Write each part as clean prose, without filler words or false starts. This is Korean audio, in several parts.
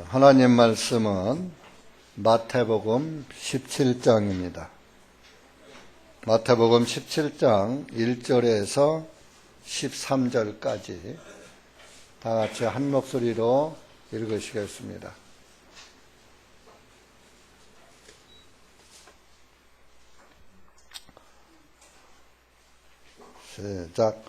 하나님 말씀은 마태복음 17장입니다. 마태복음 17장 1절에서 13절까지 다 같이 한 목소리로 읽으시겠습니다. 시작.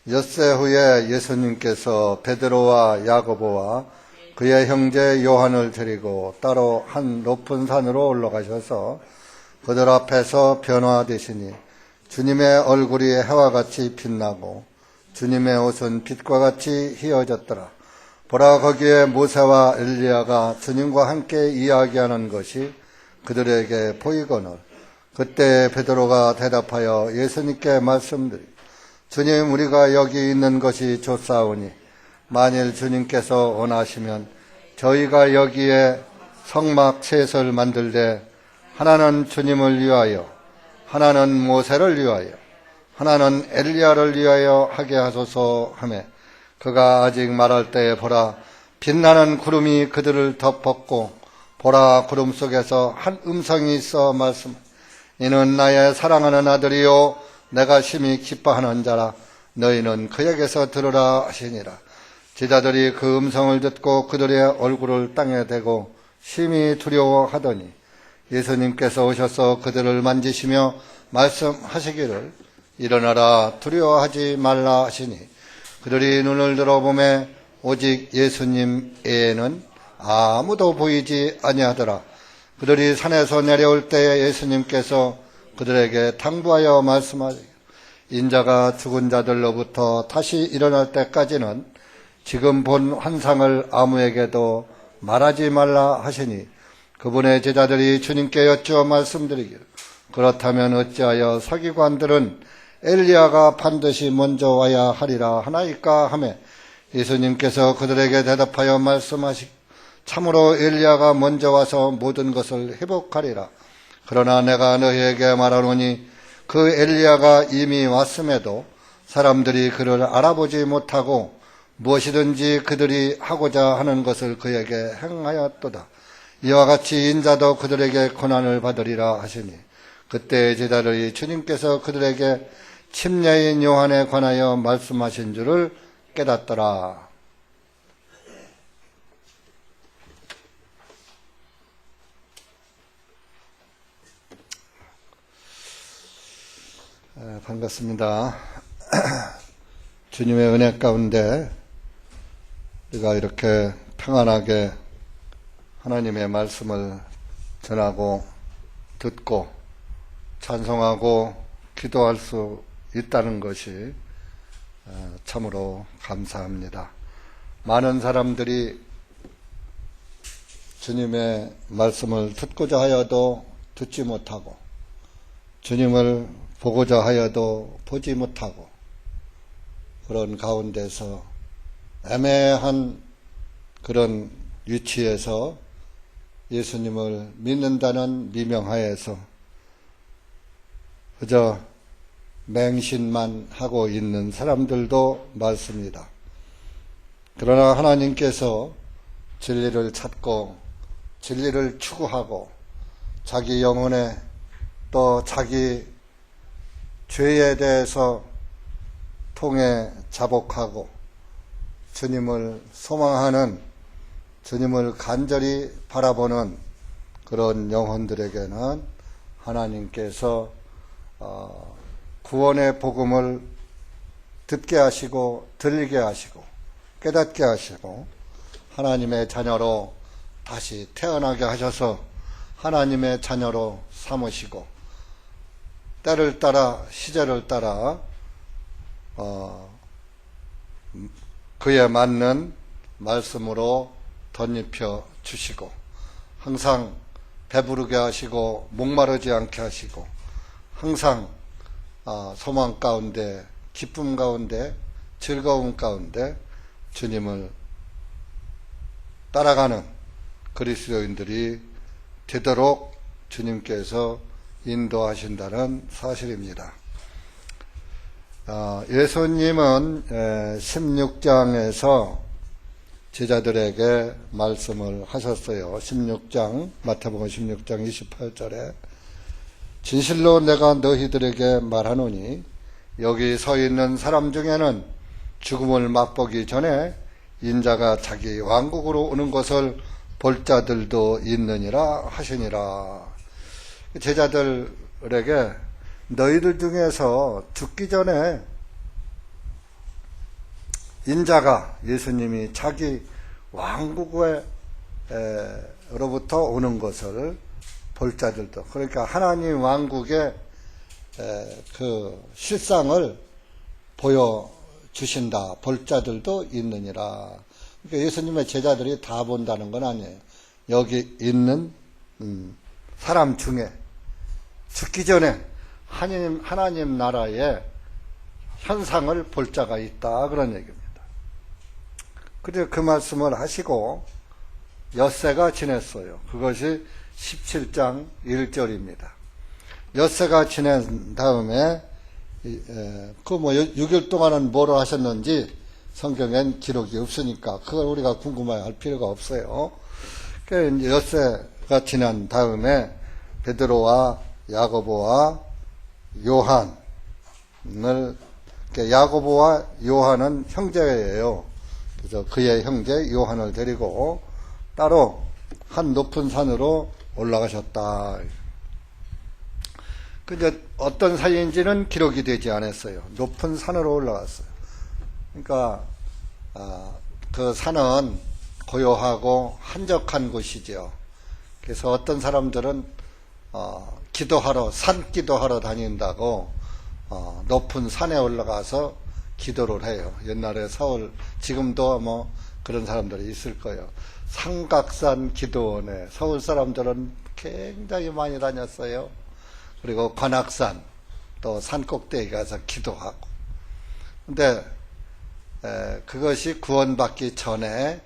엿새 후에 예수님께서 베드로와 야고보와 그의 형제 요한을 데리고 따로 한 높은 산으로 올라가셔서 그들 앞에서 변화되시니 주님의 얼굴이 해와 같이 빛나고 주님의 옷은 빛과 같이 휘어졌더라. 보라, 거기에 모세와 엘리야가 주님과 함께 이야기하는 것이 그들에게 보이거늘 그때 베드로가 대답하여 예수님께 말씀드리고 주님, 우리가 여기 있는 것이 좋사오니 만일 주님께서 원하시면 저희가 여기에 성막 셋을 만들되 하나는 주님을 위하여, 하나는 모세를 위하여, 하나는 엘리야를 위하여 하게 하소서 하매 그가 아직 말할 때에 보라, 빛나는 구름이 그들을 덮었고 보라, 구름 속에서 한 음성이 있어 말씀, 이는 나의 사랑하는 아들이요 내가 심히 기뻐하는 자라. 너희는 그에게서 들으라 하시니라. 제자들이 그 음성을 듣고 그들의 얼굴을 땅에 대고 심히 두려워하더니 예수님께서 오셔서 그들을 만지시며 말씀하시기를 일어나라, 두려워하지 말라 하시니 그들이 눈을 들어보매 오직 예수님 외에는 아무도 보이지 아니하더라. 그들이 산에서 내려올 때에 예수님께서 그들에게 당부하여 말씀하시기를 인자가 죽은 자들로부터 다시 일어날 때까지는 지금 본 환상을 아무에게도 말하지 말라 하시니 그분의 제자들이 주님께 여쭈어 말씀드리기를 그렇다면 어찌하여 서기관들은 엘리야가 반드시 먼저 와야 하리라 하나이까 하매 예수님께서 그들에게 대답하여 말씀하시기 참으로 엘리야가 먼저 와서 모든 것을 회복하리라. 그러나 내가 너희에게 말하노니 그 엘리야가 이미 왔음에도 사람들이 그를 알아보지 못하고 무엇이든지 그들이 하고자 하는 것을 그에게 행하였도다. 이와 같이 인자도 그들에게 고난을 받으리라 하시니 그때 제자들이 주님께서 그들에게 침례인 요한에 관하여 말씀하신 줄을 깨닫더라. 반갑습니다. 주님의 은혜 가운데 우리가 이렇게 평안하게 하나님의 말씀을 전하고 듣고 찬송하고 기도할 수 있다는 것이 참으로 감사합니다. 많은 사람들이 주님의 말씀을 듣고자 하여도 듣지 못하고 주님을 보고자 하여도 보지 못하고 그런 가운데서 애매한 그런 위치에서 예수님을 믿는다는 미명하에서 그저 맹신만 하고 있는 사람들도 많습니다. 그러나 하나님께서 진리를 찾고 진리를 추구하고 자기 영혼에 또 자기 죄에 대해서 통해 자복하고 주님을 소망하는 주님을 간절히 바라보는 그런 영혼들에게는 하나님께서 구원의 복음을 듣게 하시고 들리게 하시고 깨닫게 하시고 하나님의 자녀로 다시 태어나게 하셔서 하나님의 자녀로 삼으시고 때를 따라 시절을 따라 그에 맞는 말씀으로 덧입혀 주시고 항상 배부르게 하시고 목마르지 않게 하시고 항상 소망 가운데 기쁨 가운데 즐거움 가운데 주님을 따라가는 그리스도인들이 되도록 주님께서 인도하신다는 사실입니다. 예수님은 16장에서 제자들에게 말씀을 하셨어요. 16장, 마태복음 16장 28절에 진실로 내가 너희들에게 말하노니 여기 서 있는 사람 중에는 죽음을 맛보기 전에 인자가 자기 왕국으로 오는 것을 볼 자들도 있느니라 하시니라. 제자들에게 너희들 중에서 죽기 전에 인자가, 예수님이 자기 왕국으로부터 오는 것을 볼 자들도, 그러니까 하나님 왕국의 그 실상을 보여주신다, 볼 자들도 있느니라. 그러니까 예수님의 제자들이 다 본다는 건 아니에요. 여기 있는 사람 중에 죽기 전에 하나님 나라의 현상을 볼 자가 있다, 그런 얘기입니다. 그래서 그 말씀을 하시고 엿새가 지냈어요. 그것이 17장 1절입니다. 엿새가 지낸 다음에 그 6일 동안은 뭐로 하셨는지 성경엔 기록이 없으니까 그걸 우리가 궁금해할 필요가 없어요. 그러니까 엿새가 지난 다음에 베드로와 야고보와 요한을, 야고보와 요한은 형제예요. 그래서 그의 형제 요한을 데리고 따로 한 높은 산으로 올라가셨다. 근데 어떤 사이인지는 기록이 되지 않았어요. 높은 산으로 올라갔어요. 그러니까 그 산은 고요하고 한적한 곳이죠. 그래서 어떤 사람들은 기도하러, 산기도하러 다닌다고 높은 산에 올라가서 기도를 해요. 옛날에 서울, 지금도 뭐 그런 사람들이 있을 거예요. 삼각산 기도원에 서울 사람들은 굉장히 많이 다녔어요. 그리고 관악산, 또 산 꼭대기 가서 기도하고. 근데 그것이 구원받기 전에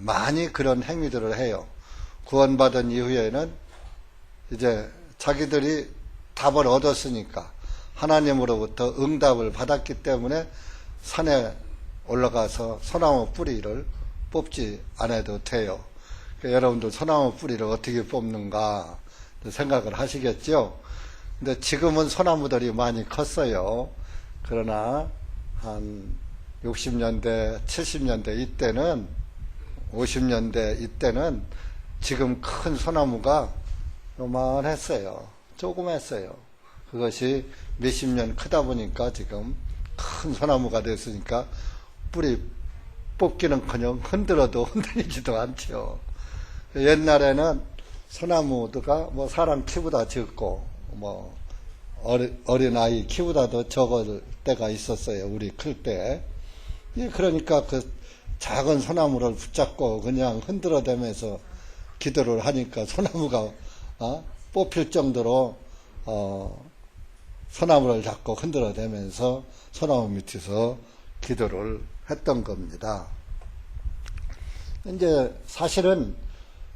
많이 그런 행위들을 해요. 구원받은 이후에는 이제 자기들이 답을 얻었으니까, 하나님으로부터 응답을 받았기 때문에 산에 올라가서 소나무 뿌리를 뽑지 않아도 돼요. 그러니까 여러분들 소나무 뿌리를 어떻게 뽑는가 생각을 하시겠죠. 근데 지금은 소나무들이 많이 컸어요. 그러나 한 60년대, 70년대 이때는, 50년대 이때는 지금 큰 소나무가 요만했어요. 조그맸어요. 그것이 몇십 년 크다 보니까 지금 큰 소나무가 됐으니까 뿌리 뽑기는커녕 흔들어도 흔들리지도 않죠. 옛날에는 소나무가 뭐 사람 키보다 적고 뭐 어린 아이 키보다도 적을 때가 있었어요. 우리 클 때. 그러니까 그 작은 소나무를 붙잡고 그냥 흔들어대면서 기도를 하니까 소나무가 뽑힐 정도로 소나무를 잡고 흔들어대면서 소나무 밑에서 기도를 했던 겁니다. 이제 사실은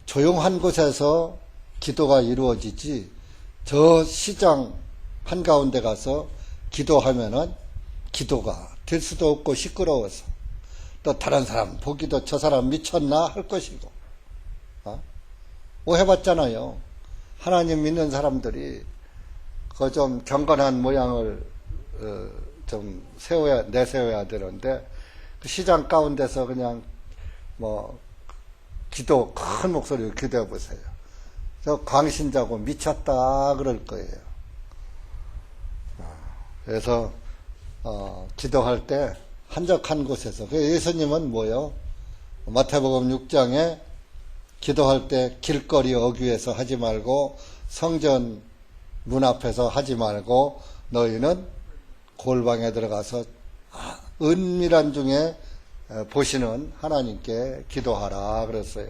조용한 곳에서 기도가 이루어지지, 저 시장 한가운데 가서 기도하면은 기도가 될 수도 없고 시끄러워서, 또 다른 사람 보기도 저 사람 미쳤나 할 것이고, 오해받잖아요. 하나님 믿는 사람들이 그 좀 경건한 모양을 좀 내세워야 되는데, 그 시장 가운데서 그냥 뭐 큰 목소리로 기도해 보세요. 저 광신자고 미쳤다 그럴 거예요. 그래서 기도할 때 한적한 곳에서, 예수님은 뭐요? 마태복음 6장에 기도할 때 길거리 어귀에서 하지 말고 성전 문 앞에서 하지 말고 너희는 골방에 들어가서 은밀한 중에 보시는 하나님께 기도하라 그랬어요.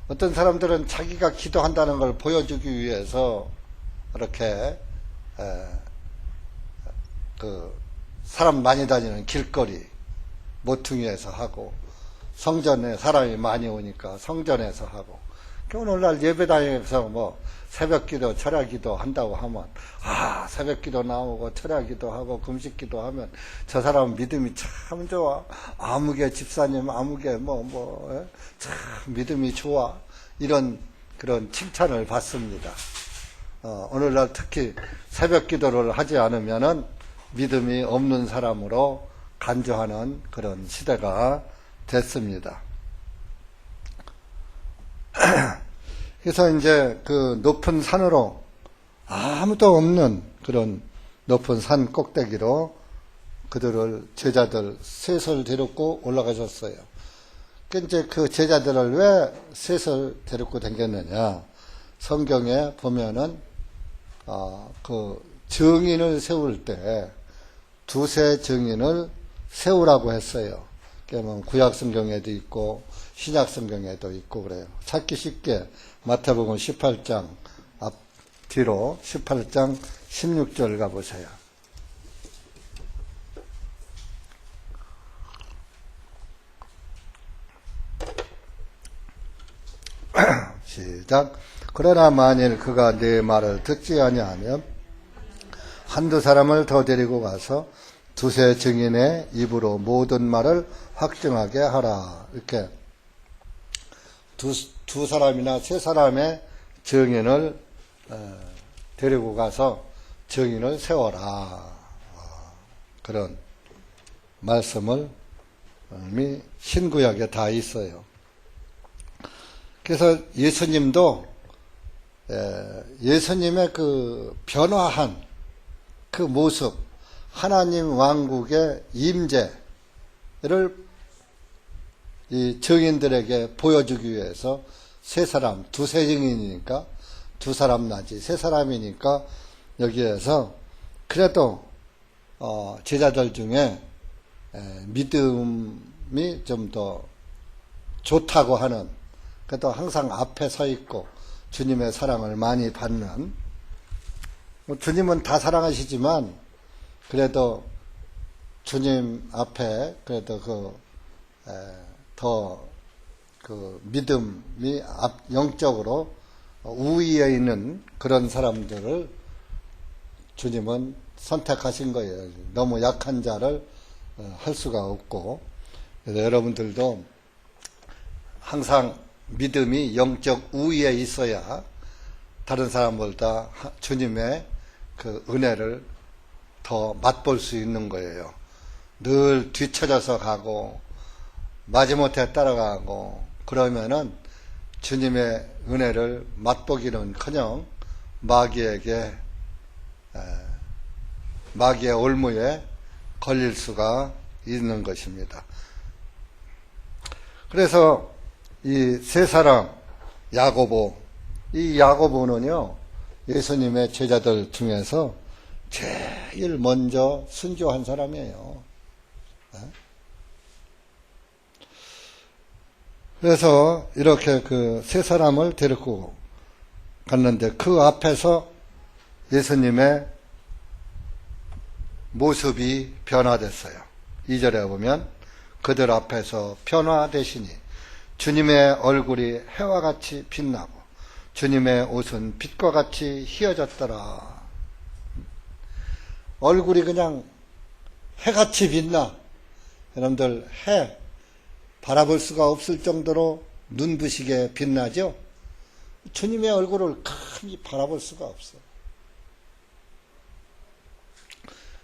어떤 사람들은 자기가 기도한다는 걸 보여주기 위해서 이렇게 그 사람 많이 다니는 길거리 모퉁이에서 하고, 성전에 사람이 많이 오니까 성전에서 하고, 오늘날 예배당에서 뭐 새벽기도, 철야기도 한다고 하면 새벽기도 나오고 철야기도 하고 금식기도 하면 저 사람 믿음이 참 좋아. 아무개 집사님, 아무개 참 믿음이 좋아. 이런 그런 칭찬을 받습니다. 오늘날 특히 새벽기도를 하지 않으면은 믿음이 없는 사람으로 간주하는 그런 시대가 됐습니다. 그래서 이제 그 높은 산으로, 아무도 없는 그런 높은 산 꼭대기로 그들을, 제자들 셋을 데리고 올라가셨어요. 이제 그 제자들을 왜 셋을 데리고 다녔느냐. 성경에 보면은, 그 증인을 세울 때 두세 증인을 세우라고 했어요. 그러면 구약 성경에도 있고 신약 성경에도 있고 그래요. 찾기 쉽게 마태복음 18장 앞 뒤로 18장 16절 가보세요. 시작. 그러나 만일 그가 내 말을 듣지 아니하면 한두 사람을 더 데리고 가서 두세 증인의 입으로 모든 말을 확증하게 하라. 이렇게 두 사람이나 세 사람의 증인을 데리고 가서 증인을 세워라. 그런 말씀을 이미 신구약에 다 있어요. 그래서 예수님도 예수님의 그 변화한 그 모습, 하나님 왕국의 임재를 이 증인들에게 보여주기 위해서 세 사람, 두세 증인이니까 두 사람 나지 세 사람이니까 여기에서 그래도 제자들 중에 믿음이 좀 더 좋다고 하는, 그래도 항상 앞에 서 있고 주님의 사랑을 많이 받는, 주님은 다 사랑하시지만 그래도 주님 앞에 그래도 더 그 믿음이 영적으로 우위에 있는 그런 사람들을 주님은 선택하신 거예요. 너무 약한 자를 할 수가 없고. 그래서 여러분들도 항상 믿음이 영적 우위에 있어야 다른 사람보다 주님의 그 은혜를 더 맛볼 수 있는 거예요. 늘 뒤쳐져서 가고 마지못해 따라가고 그러면은 주님의 은혜를 맛보기는커녕 마귀의 올무에 걸릴 수가 있는 것입니다. 그래서 이 세 사람, 야고보, 이 야고보는요 예수님의 제자들 중에서 제일 먼저 순교한 사람이에요. 그래서 이렇게 그 세 사람을 데리고 갔는데 그 앞에서 예수님의 모습이 변화됐어요. 2절에 보면 그들 앞에서 변화되시니 주님의 얼굴이 해와 같이 빛나고 주님의 옷은 빛과 같이 희어졌더라. 얼굴이 그냥 해같이 빛나. 여러분들 해 바라볼 수가 없을 정도로 눈부시게 빛나죠? 주님의 얼굴을 감히 바라볼 수가 없어.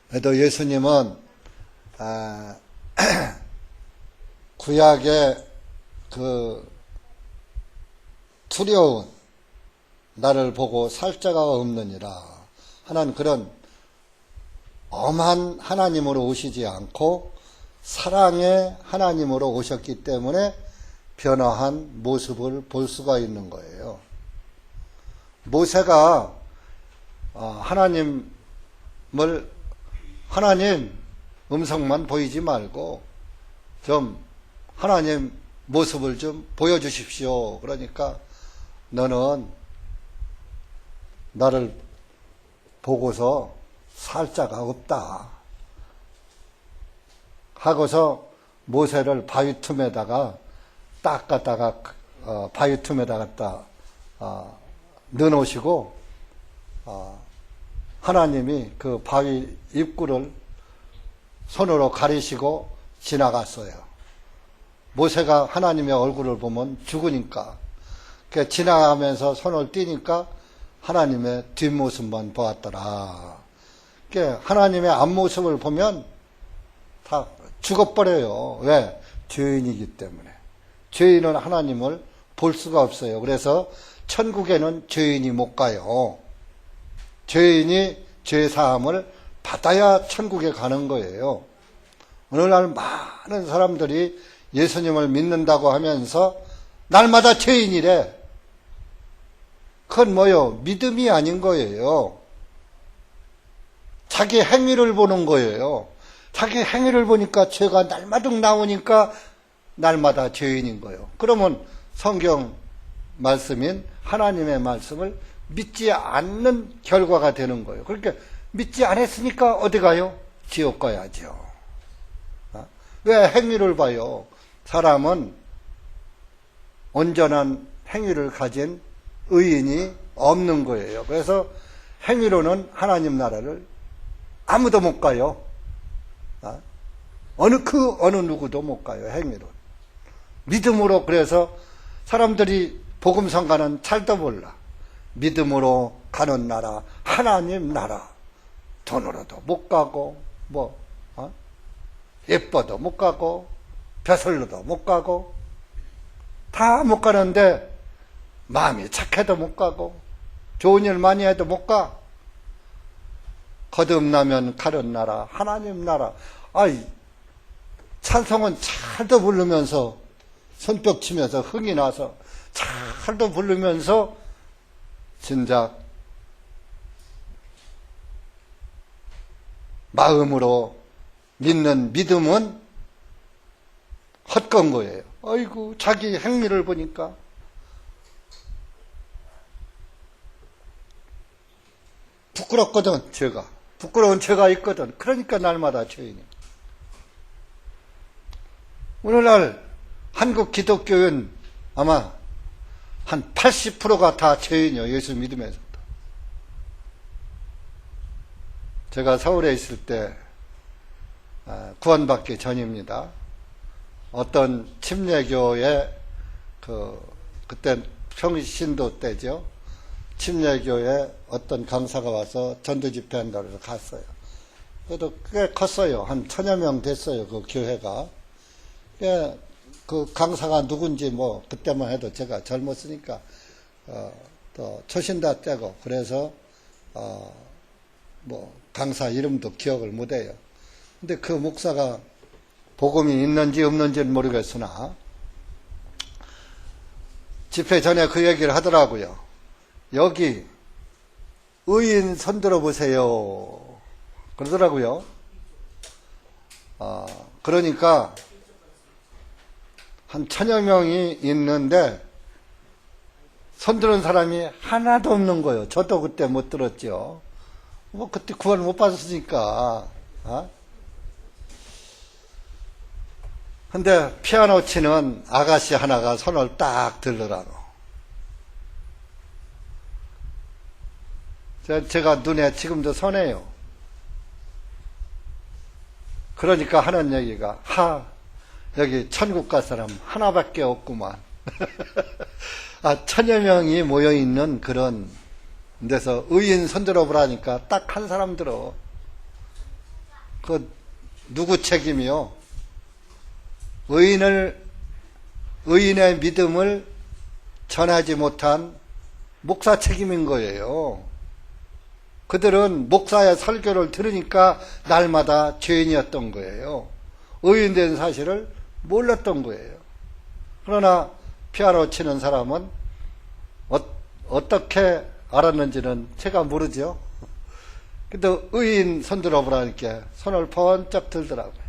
그래도 예수님은 구약의 그 두려운 나를 보고 살 자가 없느니라 하는 그런 엄한 하나님으로 오시지 않고 사랑의 하나님으로 오셨기 때문에 변화한 모습을 볼 수가 있는 거예요. 모세가 하나님 음성만 보이지 말고 좀 하나님 모습을 좀 보여주십시오. 그러니까 너는 나를 보고서 살 자가 없다 하고서 모세를 바위 틈에다가 딱 갖다가 바위 틈에다 갖다 넣어놓으시고 하나님이 그 바위 입구를 손으로 가리시고 지나갔어요. 모세가 하나님의 얼굴을 보면 죽으니까 지나가면서 손을 띄니까 하나님의 뒷모습만 보았더라. 하나님의 앞모습을 보면 다 죽어버려요. 왜? 죄인이기 때문에. 죄인은 하나님을 볼 수가 없어요. 그래서 천국에는 죄인이 못 가요. 죄인이 죄사함을 받아야 천국에 가는 거예요. 오늘날 많은 사람들이 예수님을 믿는다고 하면서 날마다 죄인이래. 그건 뭐요? 믿음이 아닌 거예요. 자기 행위를 보는 거예요. 자기 행위를 보니까 죄가 날마다 나오니까 날마다 죄인인 거예요. 그러면 성경 말씀인 하나님의 말씀을 믿지 않는 결과가 되는 거예요. 그러니까 믿지 않았으니까 어디 가요? 지옥 가야죠. 왜 행위를 봐요? 사람은 온전한 행위를 가진 의인이 없는 거예요. 그래서 행위로는 하나님 나라를 아무도 못 가요. 어느 누구도 못 가요. 행위로. 믿음으로. 그래서 사람들이 복음성가는 잘도 몰라. 믿음으로 가는 나라, 하나님 나라. 돈으로도 못 가고, 예뻐도 못 가고, 벼슬로도 못 가고, 다 못 가는데, 마음이 착해도 못 가고, 좋은 일 많이 해도 못 가. 거듭나면 가는 나라, 하나님 나라. 찬송은 잘도 부르면서, 손뼉 치면서 흥이 나서, 잘도 부르면서, 진작 마음으로 믿는 믿음은 헛건 거예요. 아이고, 자기 행위를 보니까. 부끄럽거든, 죄가. 부끄러운 죄가 있거든. 그러니까 날마다 죄인이에요. 오늘날 한국 기독교인 아마 한 80%가 다 죄인이에요. 예수 믿으면서도. 제가 서울에 있을 때 구원받기 전입니다. 어떤 침례교회 그때 평신도 때죠. 침례교회 어떤 강사가 와서 전도 집회한다고 해서 갔어요. 그래도 꽤 컸어요. 한 1000여 명 됐어요. 그 교회가. 그 강사가 누군지 그때만 해도 제가 젊었으니까 또 초신다 떼고 그래서 강사 이름도 기억을 못해요. 근데 그 목사가 복음이 있는지 없는지는 모르겠으나 집회 전에 그 얘기를 하더라고요. 여기 의인 손들어 보세요. 그러더라고요. 그러니까 한 1000여 명이 있는데 손드는 사람이 하나도 없는 거예요. 저도 그때 못 들었죠. 그때 구원 못 받았으니까. 근데 피아노 치는 아가씨 하나가 손을 딱 들더라고. 제가 눈에 지금도 선해요. 그러니까 하는 얘기가 여기 천국 갈 사람 하나밖에 없구만. 1000여 명이 모여있는 그런 데서 의인 손들어 보라니까 딱 한 사람 들어. 누구 책임이요? 의인의 믿음을 전하지 못한 목사 책임인 거예요. 그들은 목사의 설교를 들으니까 날마다 죄인이었던 거예요. 의인된 사실을 몰랐던 거예요. 그러나 피아노 치는 사람은 어떻게 알았는지는 제가 모르죠. 근데 의인 손들어 보라니까 손을 번쩍 들더라고요.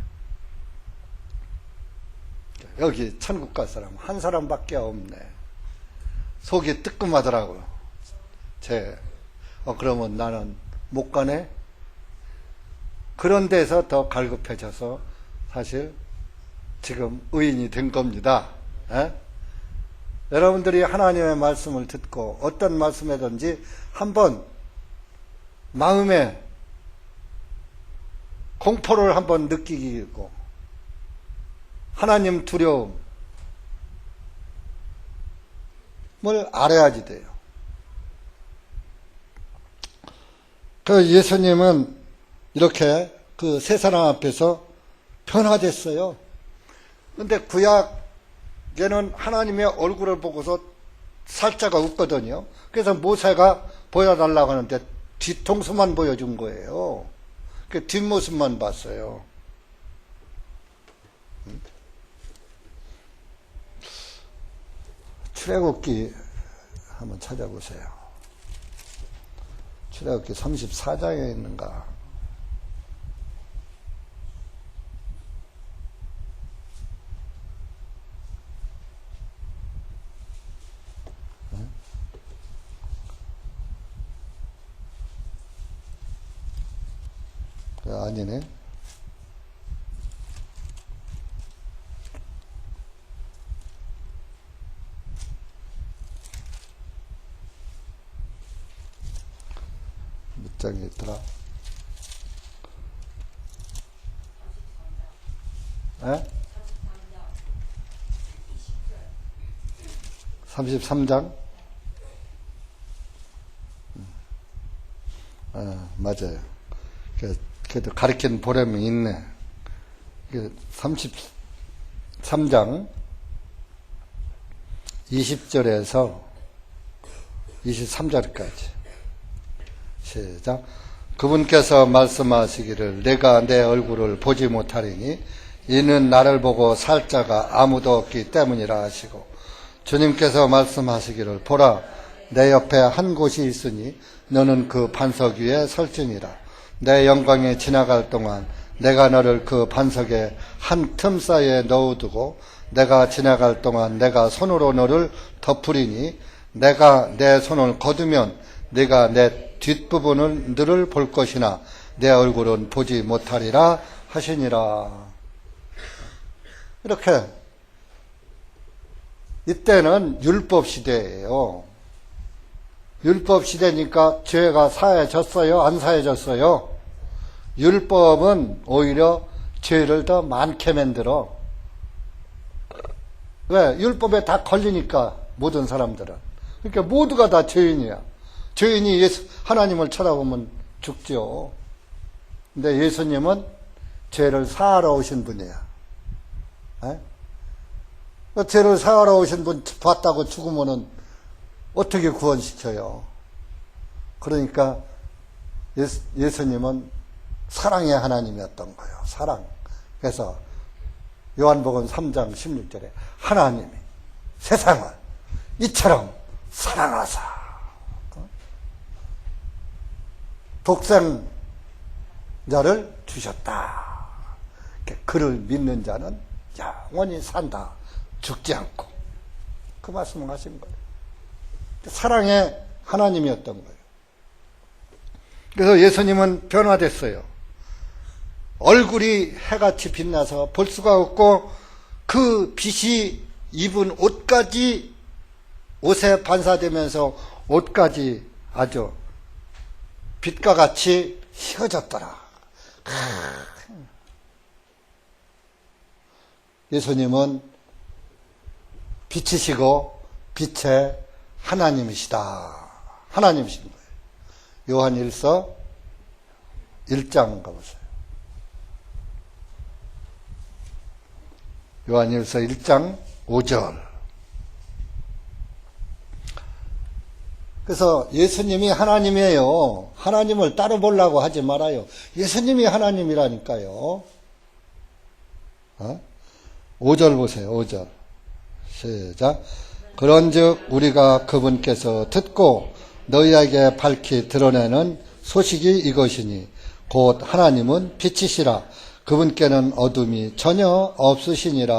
여기 천국 갈 사람 한 사람밖에 없네. 속이 뜨끔하더라고요. 그러면 나는 못 가네? 그런 데서 더 갈급해져서 사실 지금 의인이 된 겁니다. 여러분들이 하나님의 말씀을 듣고 어떤 말씀이든지 한번 마음에 공포를 한번 느끼고 하나님 두려움을 알아야지 돼요. 그 예수님은 이렇게 그 세 사람 앞에서 변화됐어요. 근데 구약에는 하나님의 얼굴을 보고서 살자가 없거든요. 그래서 모세가 보여달라고 하는데 뒤통수만 보여준 거예요. 그 뒷모습만 봤어요. 출애굽기 한번 찾아보세요. 출애굽기 34장에 있는가? 아니네. 몇 장에 있더라? 에? 33장? 맞아요. 그래도 가르친 보람이 있네. 33장 20절에서 23절까지 시작. 그분께서 말씀하시기를 내가 내 얼굴을 보지 못하리니 이는 나를 보고 살 자가 아무도 없기 때문이라 하시고, 주님께서 말씀하시기를 보라 내 옆에 한 곳이 있으니 너는 그 반석 위에 설지니라. 내 영광에 지나갈 동안 내가 너를 그 반석의 한 틈 사이에 넣어두고 내가 지나갈 동안 내가 손으로 너를 덮으리니 내가 내 손을 거두면 네가 내 뒷부분을 너를 볼 것이나 내 얼굴은 보지 못하리라 하시니라. 이렇게 이때는 율법 시대예요. 율법 시대니까 죄가 사해졌어요? 안 사해졌어요? 율법은 오히려 죄를 더 많게 만들어. 왜? 율법에 다 걸리니까 모든 사람들은. 그러니까 모두가 다 죄인이야. 죄인이 하나님을 쳐다보면 죽죠. 근데 예수님은 죄를 사하러 오신 분이야. 죄를 사하러 오신 분 봤다고 죽으면은 어떻게 구원시켜요? 그러니까 예수님은 사랑의 하나님이었던 거예요. 사랑. 그래서 요한복음 3장 16절에 하나님이 세상을 이처럼 사랑하사 독생자를 주셨다. 그를 믿는 자는 영원히 산다. 죽지 않고. 그 말씀을 하신 거예요. 사랑의 하나님이었던 거예요. 그래서 예수님은 변화됐어요. 얼굴이 해같이 빛나서 볼 수가 없고 그 빛이 입은 옷까지 옷에 반사되면서 옷까지 아주 빛과 같이 희어졌더라. 예수님은 빛이시고 빛의 하나님이시다. 하나님이신 거예요. 요한일서 1장 가보세요. 요한일서 1장 5절. 그래서 예수님이 하나님이에요. 하나님을 따로 보려고 하지 말아요. 예수님이 하나님이라니까요. 5절 보세요. 5절. 시작. 그런즉 우리가 그분께서 듣고 너희에게 밝히 드러내는 소식이 이것이니 곧 하나님은 빛이시라. 그분께는 어둠이 전혀 없으시니라.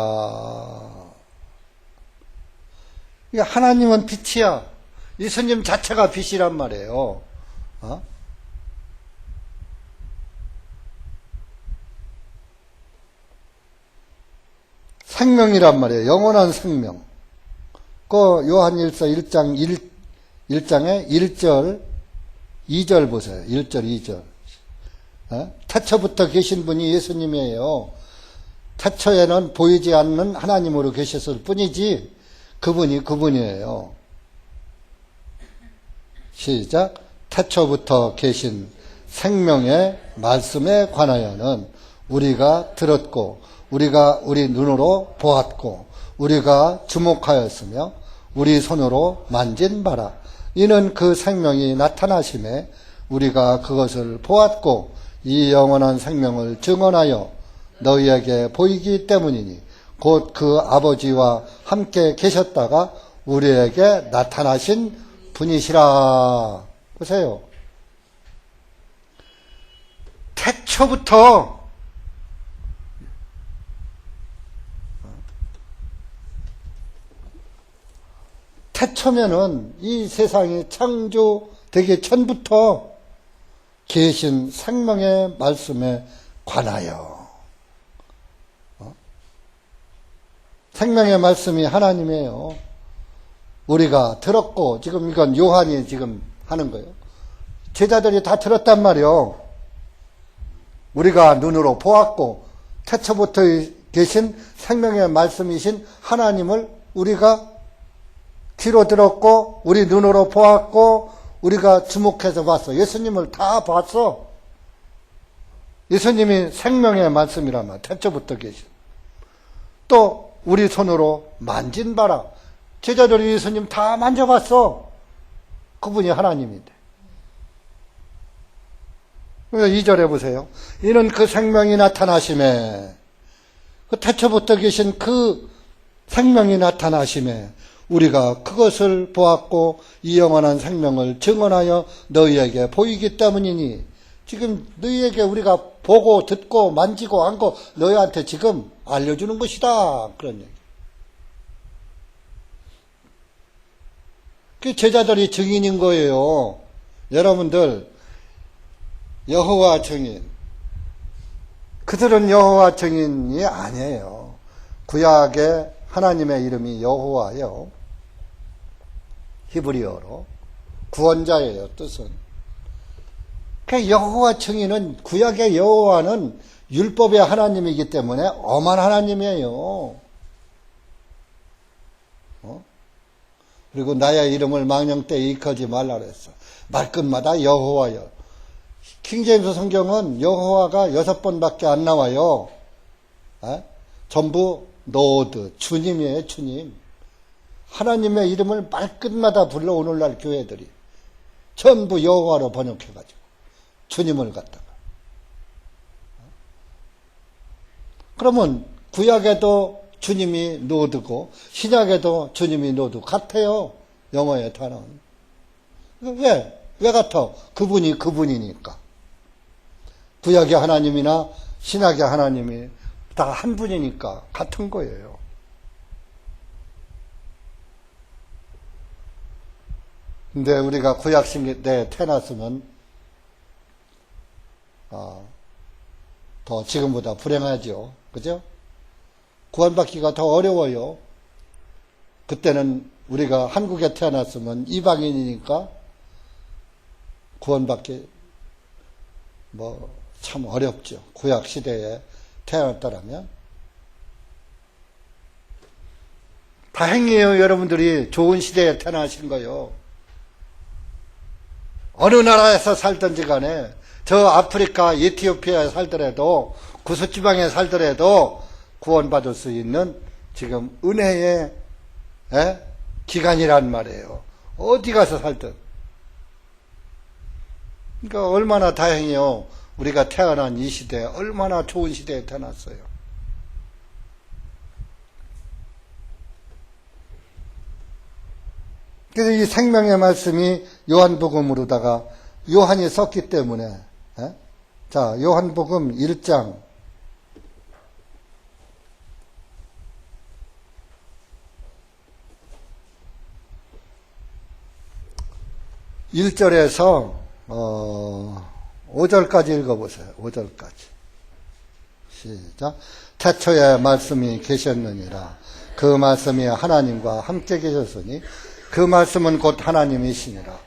하나님은 빛이야. 예수님 자체가 빛이란 말이에요. 생명이란 말이에요. 영원한 생명. 그 요한일서 1장의 1절, 2절 보세요. 1절, 2절. 태초부터 계신 분이 예수님이에요. 태초에는 보이지 않는 하나님으로 계셨을 뿐이지 그분이 그분이에요. 시작. 태초부터 계신 생명의 말씀에 관하여는 우리가 들었고 우리가 우리 눈으로 보았고 우리가 주목하였으며 우리 손으로 만진 바라. 이는 그 생명이 나타나심에 우리가 그것을 보았고 이 영원한 생명을 증언하여 너희에게 보이기 때문이니 곧 그 아버지와 함께 계셨다가 우리에게 나타나신 분이시라. 보세요. 태초부터 태초면은 이 세상이 창조되기 전부터 계신 생명의 말씀에 관하여. 생명의 말씀이 하나님이에요. 우리가 들었고, 지금 이건 요한이 지금 하는 거예요. 제자들이 다 들었단 말이요. 우리가 눈으로 보았고, 태초부터 계신 생명의 말씀이신 하나님을 우리가 귀로 들었고, 우리 눈으로 보았고, 우리가 주목해서 봤어. 예수님을 다 봤어. 예수님이 생명의 말씀이란 말, 태초부터 계신. 또 우리 손으로 만진 바라. 제자들이 예수님 다 만져봤어. 그분이 하나님인데. 2절에 보세요. 이는 그 생명이 나타나심에, 그 태초부터 계신 그 생명이 나타나심에 우리가 그것을 보았고 이 영원한 생명을 증언하여 너희에게 보이기 때문이니. 지금 너희에게 우리가 보고 듣고 만지고 한 거 너희한테 지금 알려주는 것이다. 그런 얘기. 그 제자들이 증인인 거예요. 여러분들 여호와 증인. 그들은 여호와 증인이 아니에요. 구약의 하나님의 이름이 여호와예요. 히브리어로 구원자예요. 뜻은. 그 여호와 증인은, 구약의 여호와는 율법의 하나님이기 때문에 엄한 하나님이에요. 그리고 나의 이름을 망령 때에 일컫지 말라 그랬어. 말끝마다 여호와여. 킹제임스 성경은 여호와가 6번밖에 안 나와요. 전부 노드, 주님이에요. 주님. 하나님의 이름을 말끝마다 불러. 오늘날 교회들이 전부 여호와로 번역해가지고 주님을 갖다가. 그러면 구약에도 주님이 노드고 신약에도 주님이 노드 같아요. 영어의 단어는. 왜 같아? 그분이 그분이니까. 구약의 하나님이나 신약의 하나님이 다 한 분이니까 같은 거예요. 근데 우리가 구약 시대에 태어났으면 더 지금보다 불행하죠. 그죠? 구원받기가 더 어려워요. 그때는 우리가 한국에 태어났으면 이방인이니까 구원받기 참 어렵죠. 구약 시대에 태어났다라면. 다행이에요. 여러분들이 좋은 시대에 태어나신 거예요. 어느 나라에서 살든지 간에, 저 아프리카 에티오피아에 살더라도, 구석지방에 살더라도 구원받을 수 있는 지금 은혜의 기간이란 말이에요. 어디 가서 살든. 그러니까 얼마나 다행이요. 우리가 태어난 이 시대에 얼마나 좋은 시대에 태어났어요. 그래서 이 생명의 말씀이 요한복음으로다가 요한이 썼기 때문에, 자, 요한복음 1장 1절에서 5절까지 읽어보세요. 5절까지. 시작. 태초에 말씀이 계셨느니라. 그 말씀이 하나님과 함께 계셨으니 그 말씀은 곧 하나님이시니라.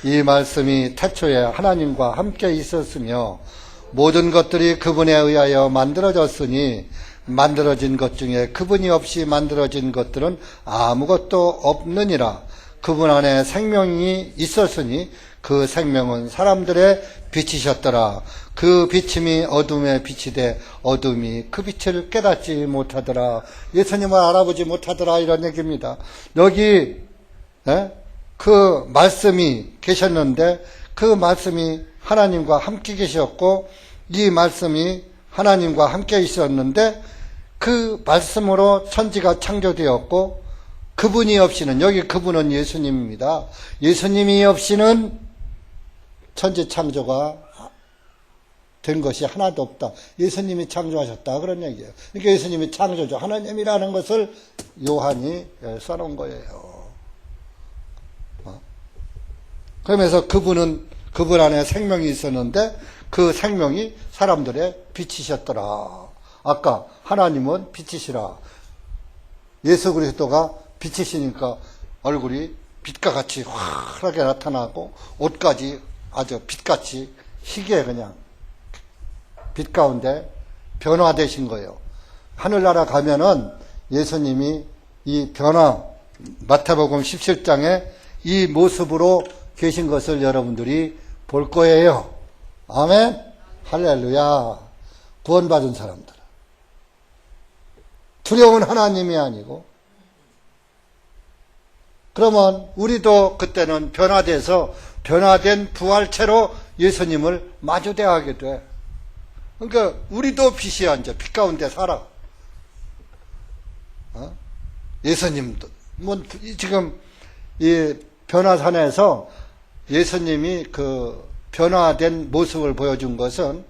이 말씀이 태초에 하나님과 함께 있었으며 모든 것들이 그분에 의하여 만들어졌으니 만들어진 것 중에 그분이 없이 만들어진 것들은 아무것도 없느니라. 그분 안에 생명이 있었으니 그 생명은 사람들의 빛이셨더라. 그 비침이 어둠에 빛이 돼 어둠이 그 빛을 깨닫지 못하더라. 예수님을 알아보지 못하더라, 이런 얘기입니다. 여기 그 말씀이 계셨는데 그 말씀이 하나님과 함께 계셨고 이 말씀이 하나님과 함께 있었는데 그 말씀으로 천지가 창조되었고 그분이 없이는, 여기 그분은 예수님입니다. 예수님이 없이는 천지 창조가 된 것이 하나도 없다. 예수님이 창조하셨다, 그런 얘기예요. 그러니까 예수님이 창조주 하나님이라는 것을 요한이 써놓은 거예요. 그러면서 그분 안에 생명이 있었는데 그 생명이 사람들의 빛이셨더라. 아까 하나님은 빛이시라. 예수 그리스도가 빛이시니까 얼굴이 빛과 같이 환하게 나타나고 옷까지 아주 빛같이 희게 그냥 빛 가운데 변화되신 거예요. 하늘나라 가면은 예수님이 이 변화, 마태복음 17장에 이 모습으로 계신 것을 여러분들이 볼 거예요. 아멘. 할렐루야. 구원받은 사람들. 두려운 하나님이 아니고, 그러면 우리도 그때는 변화돼서 변화된 부활체로 예수님을 마주대하게 돼. 그러니까 우리도 빛이야. 이제 빛 가운데 살아. 예수님도 지금 이 변화산에서 예수님이 그 변화된 모습을 보여준 것은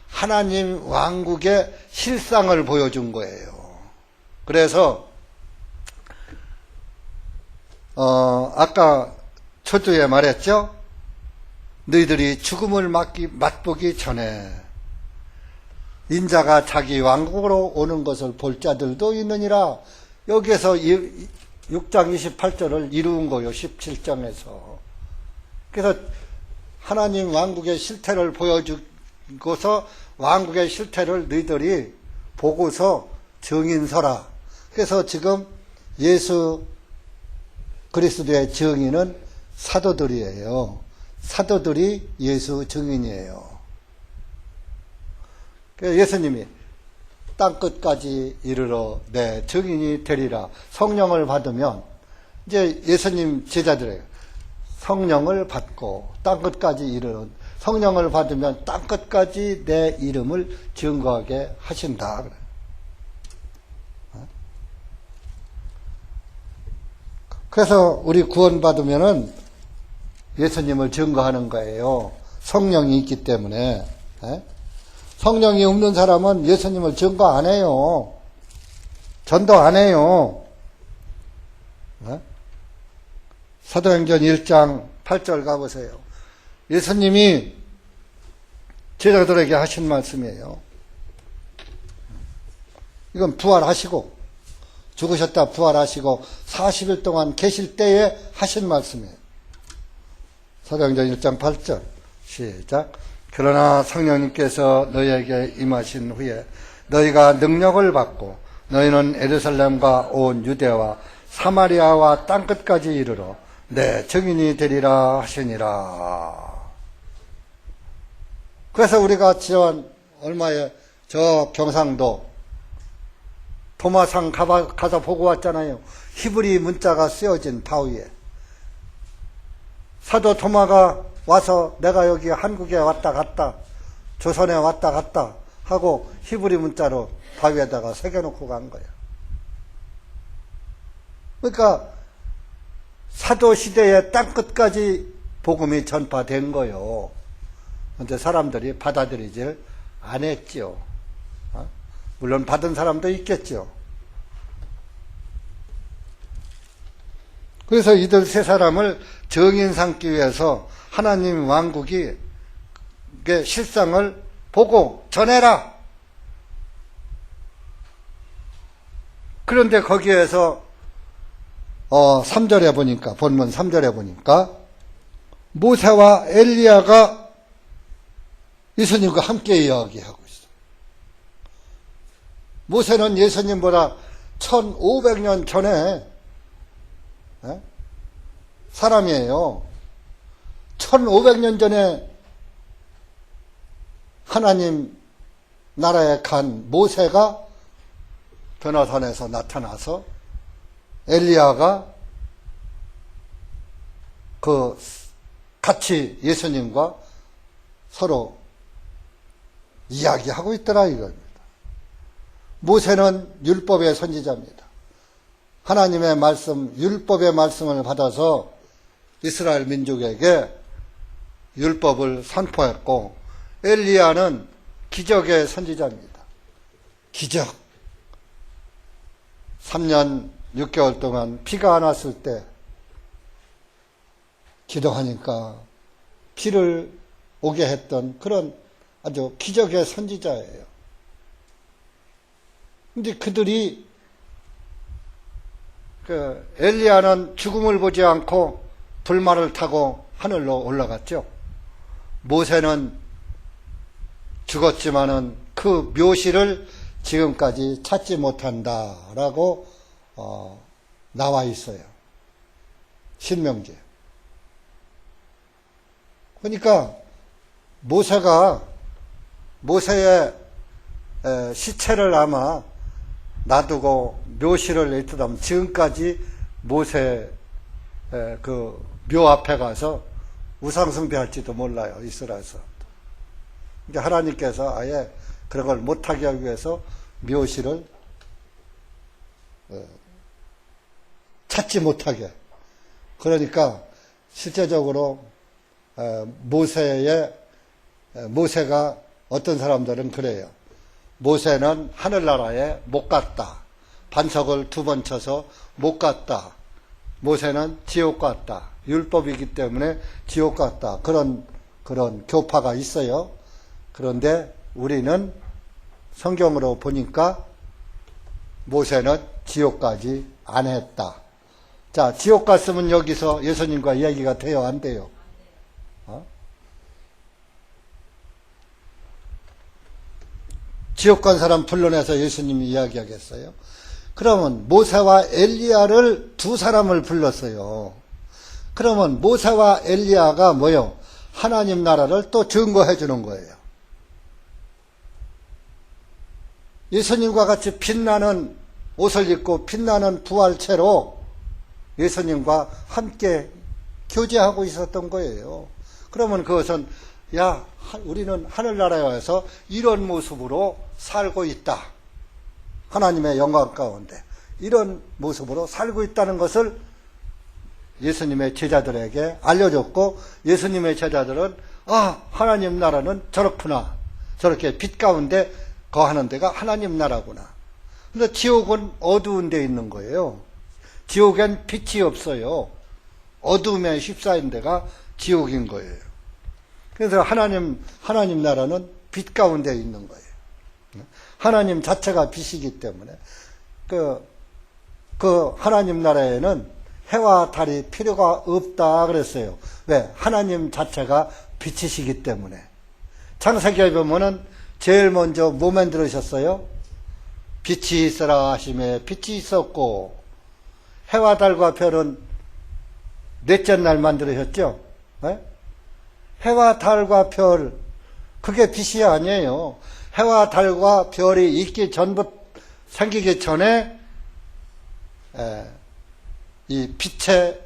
하나님 왕국의 실상을 보여준 거예요. 그래서 아까 초두에 말했죠. 너희들이 죽음을 맛보기 전에 인자가 자기 왕국으로 오는 것을 볼 자들도 있느니라. 여기에서 6장 28절을 이루은 거예요. 17장에서. 그래서 하나님 왕국의 실태를 보여주고서 왕국의 실태를 너희들이 보고서 증인서라. 그래서 지금 예수 그리스도의 증인은 사도들이에요. 사도들이 예수 증인이에요. 예수님이 땅끝까지 이르러 내 증인이 되리라. 성령을 받으면 이제 예수님 제자들에게 성령을 받고 땅끝까지 이르러 성령을 받으면 땅끝까지 내 이름을 증거하게 하신다. 그래서 우리 구원받으면은 예수님을 증거하는 거예요. 성령이 있기 때문에. 성령이 없는 사람은 예수님을 증거 안 해요. 전도 안 해요. 사도행전 1장 8절 가보세요. 예수님이 제자들에게 하신 말씀이에요. 이건 부활하시고 죽으셨다 부활하시고 40일 동안 계실 때에 하신 말씀이에요. 사도행전 1장 8절 시작. 그러나 성령님께서 너희에게 임하신 후에 너희가 능력을 받고 너희는 예루살렘과 온 유대와 사마리아와 땅끝까지 이르러 내 증인이 되리라 하시니라. 그래서 우리가 지난 얼마에 저 경상도 도마산 가서 보고 왔잖아요. 히브리 문자가 쓰여진 바위에. 사도 도마가 와서 내가 여기 한국에 왔다 갔다 조선에 왔다 갔다 하고 히브리 문자로 바위에다가 새겨놓고 간 거예요. 그러니까 사도시대의 땅끝까지 복음이 전파된 거예요. 근데 사람들이 받아들이질 않았죠. 물론 받은 사람도 있겠죠. 그래서 이들 세 사람을 증인 삼기 위해서 하나님 왕국이 실상을 보고 전해라. 그런데 거기에서 3절에 보니까, 본문 3절에 보니까 모세와 엘리야가 예수님과 함께 이야기하고 있어. 모세는 예수님보다 1500년 전에 사람이에요. 1500년 전에 하나님 나라에 간 모세가 변화산에서 나타나서 엘리야가 같이 예수님과 서로 이야기하고 있더라 이겁니다. 모세는 율법의 선지자입니다. 하나님의 말씀, 율법의 말씀을 받아서 이스라엘 민족에게 율법을 선포했고, 엘리야는 기적의 선지자입니다. 기적. 3년 6개월 동안 비가 안 왔을 때 기도하니까 비를 오게 했던 그런 아주 기적의 선지자예요. 근데 그들이 엘리야는 죽음을 보지 않고 불말을 타고 하늘로 올라갔죠. 모세는 죽었지만은 그 묘실을 지금까지 찾지 못한다라고 나와 있어요. 신명기에. 그러니까 모세의 시체를 아마 놔두고 묘실을 일트다면 지금까지 모세 그 묘 앞에 가서 우상숭배할지도 몰라요. 이스라엘에서. 그러니까 하나님께서 아예 그런 걸 못하게 하기 위해서 묘실을 찾지 못하게. 그러니까 실제적으로 모세가 어떤 사람들은 그래요. 모세는 하늘나라에 못 갔다. 반석을 2번 쳐서 못 갔다. 모세는 지옥 갔다. 율법이기 때문에 지옥 갔다. 그런 교파가 있어요. 그런데 우리는 성경으로 보니까 모세는 지옥 가지 안 했다. 자, 지옥 갔으면 여기서 예수님과 이야기가 돼요, 안 돼요? 지옥 간 사람 불러내서 예수님이 이야기하겠어요? 그러면 모세와 엘리야를 2사람을 불렀어요. 그러면 모세와 엘리야가 뭐요? 하나님 나라를 또 증거해 주는 거예요. 예수님과 같이 빛나는 옷을 입고 빛나는 부활체로 예수님과 함께 교제하고 있었던 거예요. 그러면 그것은 우리는 하늘나라에 와서 이런 모습으로 살고 있다. 하나님의 영광 가운데 이런 모습으로 살고 있다는 것을 예수님의 제자들에게 알려줬고, 예수님의 제자들은 하나님 나라는 저렇구나. 저렇게 빛 가운데 거하는 데가 하나님 나라구나. 근데 지옥은 어두운 데 있는 거예요. 지옥엔 빛이 없어요. 어둠에 휩싸인 데가 지옥인 거예요. 그래서 하나님 나라는 빛 가운데 있는 거예요. 하나님 자체가 빛이기 때문에 그 하나님 나라에는 해와 달이 필요가 없다 그랬어요. 왜? 하나님 자체가 빛이시기 때문에. 창세기에 보면은 제일 먼저 뭐 만들으셨어요? 빛이 있어라 하심에 빛이 있었고, 해와 달과 별은 넷째 날 만들으셨죠? 네? 해와 달과 별, 그게 빛이 아니에요. 해와 달과 별이 있기 전부터, 생기기 전에 이 빛을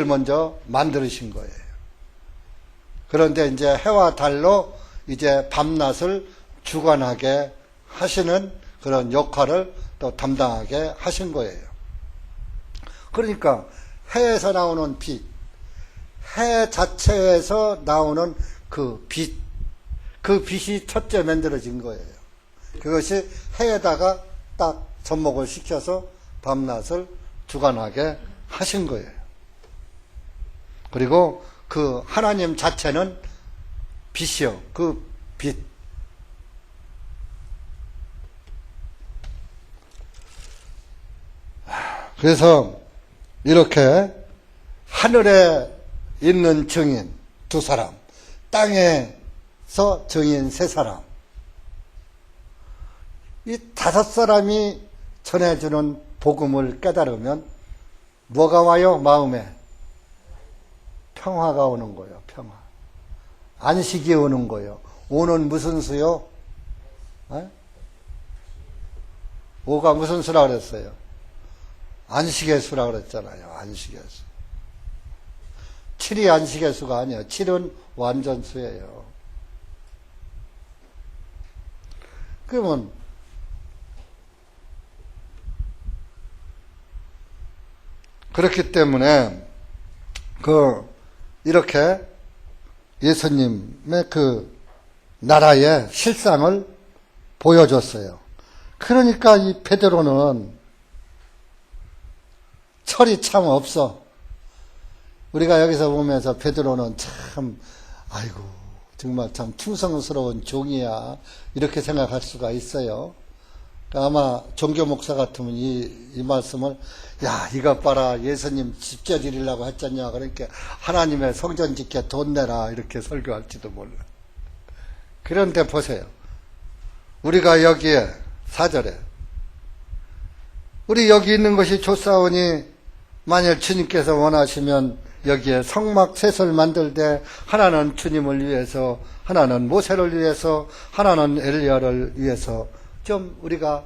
먼저 만드신 거예요. 그런데 이제 해와 달로 이제 밤낮을 주관하게 하시는 그런 역할을 또 담당하게 하신 거예요. 그러니까 해에서 나오는 빛, 해 자체에서 나오는 그 빛이 첫째 만들어진 거예요. 그것이 해에다가 딱 접목을 시켜서 밤낮을 주관하게 하신 거예요. 그리고 그 하나님 자체는 빛이요. 그 빛. 그래서 이렇게 하늘에 있는 증인 2사람, 땅에서 증인 3사람, 이 5사람이 전해주는 복음을 깨달으면 뭐가 와요? 마음에 평화가 오는 거예요. 평화. 안식이 오는 거예요. 오는 무슨 수요? 에? 오가 무슨 수라 그랬어요? 안식의 수라 그랬잖아요. 안식의 수. 7이 안식의 수가 아니에요. 7은 완전수예요. 그러면 그렇기 때문에 이렇게 예수님의 그 나라의 실상을 보여줬어요. 그러니까 이 베드로는 철이 참 없어. 우리가 여기서 보면서 베드로는 참 아이고 정말 참 충성스러운 종이야 이렇게 생각할 수가 있어요. 아마 종교 목사 같으면 이 말씀을 야 이것 봐라 예수님 집죄 드리려고 했잖냐 그러니까 하나님의 성전 짓게 돈 내라 이렇게 설교할지도 몰라. 그런데 보세요. 우리가 여기에 4절에 우리 여기 있는 것이 좋사오니 만일 주님께서 원하시면 여기에 성막 셋을 만들되 하나는 주님을 위해서 하나는 모세를 위해서 하나는 엘리야를 위해서 좀 우리가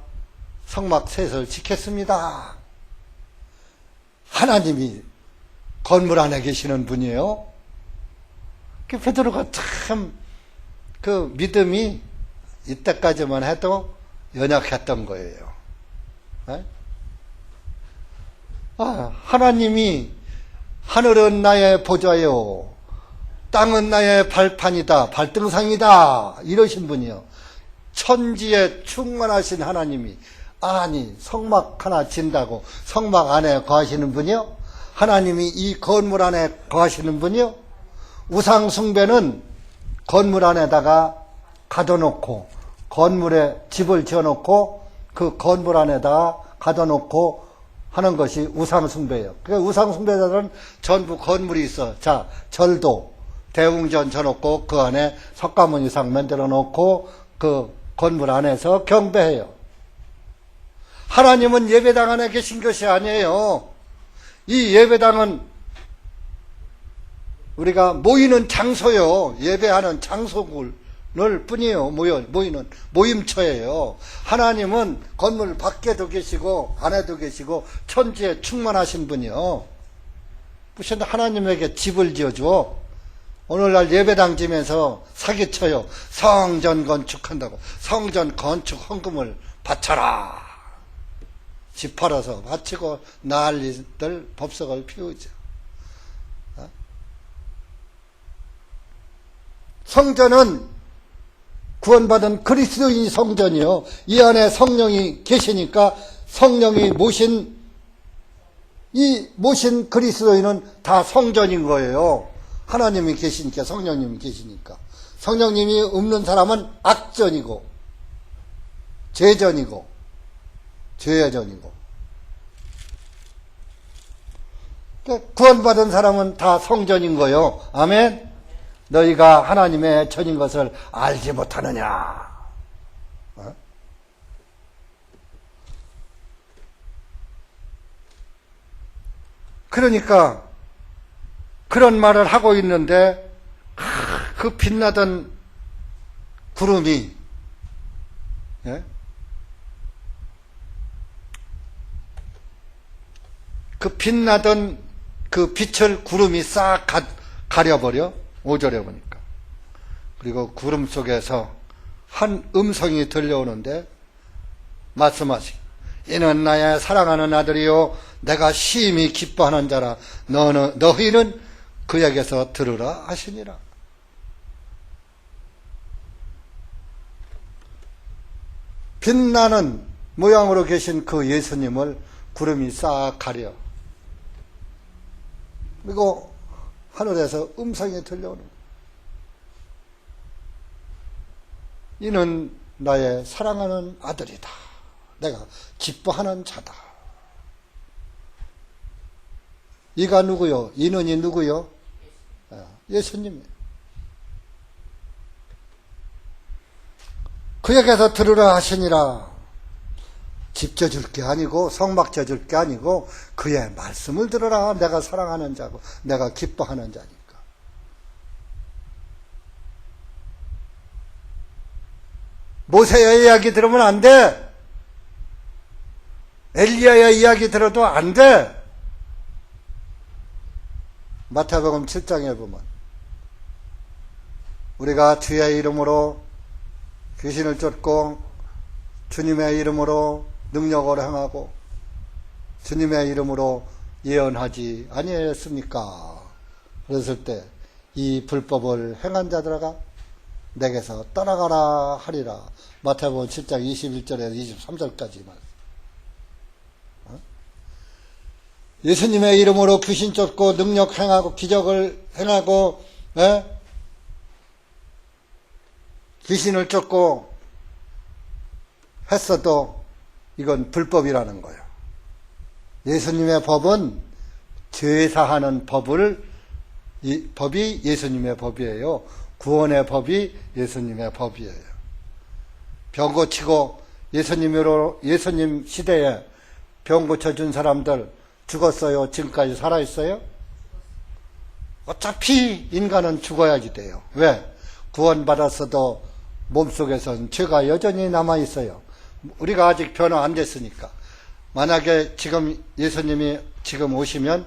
성막 셋을 짓겠습니다. 하나님이 건물 안에 계시는 분이에요. 그 베드로가 참 그 믿음이 이때까지만 해도 연약했던 거예요. 하나님이 하늘은 나의 보좌요 땅은 나의 발판이다 발등상이다 이러신 분이요. 천지에 충만하신 하나님이 아니 성막 하나 진다고 성막 안에 거하시는 분이요? 하나님이 이 건물 안에 거하시는 분이요? 우상 숭배는 건물 안에다가 가둬놓고 건물에 집을 지어놓고 그 건물 안에다가 가둬놓고 하는 것이 우상 숭배예요. 그 우상 숭배자들은 전부 건물이 있어. 자, 절도 대웅전 져놓고 그 안에 석가모니 상 만들어 놓고 그 건물 안에서 경배해요. 하나님은 예배당 안에 계신 것이 아니에요. 이 예배당은 우리가 모이는 장소요. 예배하는 장소를 뿐이에요. 모이는 모임처예요. 하나님은 건물 밖에도 계시고 안에도 계시고 천지에 충만하신 분이요. 무슨 하나님에게 집을 지어줘. 오늘날 예배당 지면서 사기쳐요. 성전 건축한다고. 성전 건축 헌금을 바쳐라. 집 팔아서 바치고 난리들 법석을 피우죠. 성전은 구원받은 그리스도인이 성전이요. 이 안에 성령이 계시니까 성령이 모신 그리스도인은 다 성전인 거예요. 하나님이 계시니까 성령님이 계시니까. 성령님이 없는 사람은 악전이고 죄전이고 죄전이고. 그러니까 구원받은 사람은 다 성전인 거예요. 아멘. 너희가 하나님의 전인 것을 알지 못하느냐. 그러니까 그런 말을 하고 있는데 그 빛나던 구름이 그 빛나던 그 빛을 구름이 싹 가려버려. 5절에 보니까. 그리고 구름 속에서 한 음성이 들려오는데 말씀하시 이는 나의 사랑하는 아들이요 내가 심히 기뻐하는 자라 너희는 그에게서 들으라 하시니라. 빛나는 모양으로 계신 그 예수님을 구름이 싹 가려. 그리고 하늘에서 음성이 들려오는 거예요. 이는 나의 사랑하는 아들이다. 내가 기뻐하는 자다. 이가 누구요? 이는이 누구요? 예수님. 그에게서 들으라 하시니라. 집 져줄 게 아니고 성막 져줄 게 아니고 그의 말씀을 들으라. 내가 사랑하는 자고 내가 기뻐하는 자니까. 모세의 이야기 들으면 안 돼. 엘리야의 이야기 들어도 안 돼. 마태복음 7장에 보면 우리가 주의 이름으로 귀신을 쫓고 주님의 이름으로 능력을 행하고 주님의 이름으로 예언하지 아니했습니까? 그랬을 때 이 불법을 행한 자들아 내게서 떠나가라 하리라. 마태복음 7장 21절에서 23절까지 말. 예수님의 이름으로 귀신 쫓고 능력 행하고 기적을 행하고 귀신을 쫓고 했어도 이건 불법이라는 거예요. 예수님의 법은 죄사하는 법이 예수님의 법이에요. 구원의 법이 예수님의 법이에요. 병 고치고 예수님 시대에 병 고쳐준 사람들 죽었어요? 지금까지 살아있어요? 어차피 인간은 죽어야지 돼요. 왜? 구원받았어도 몸속에선 죄가 여전히 남아있어요. 우리가 아직 변화 안 됐으니까. 만약에 지금 예수님이 지금 오시면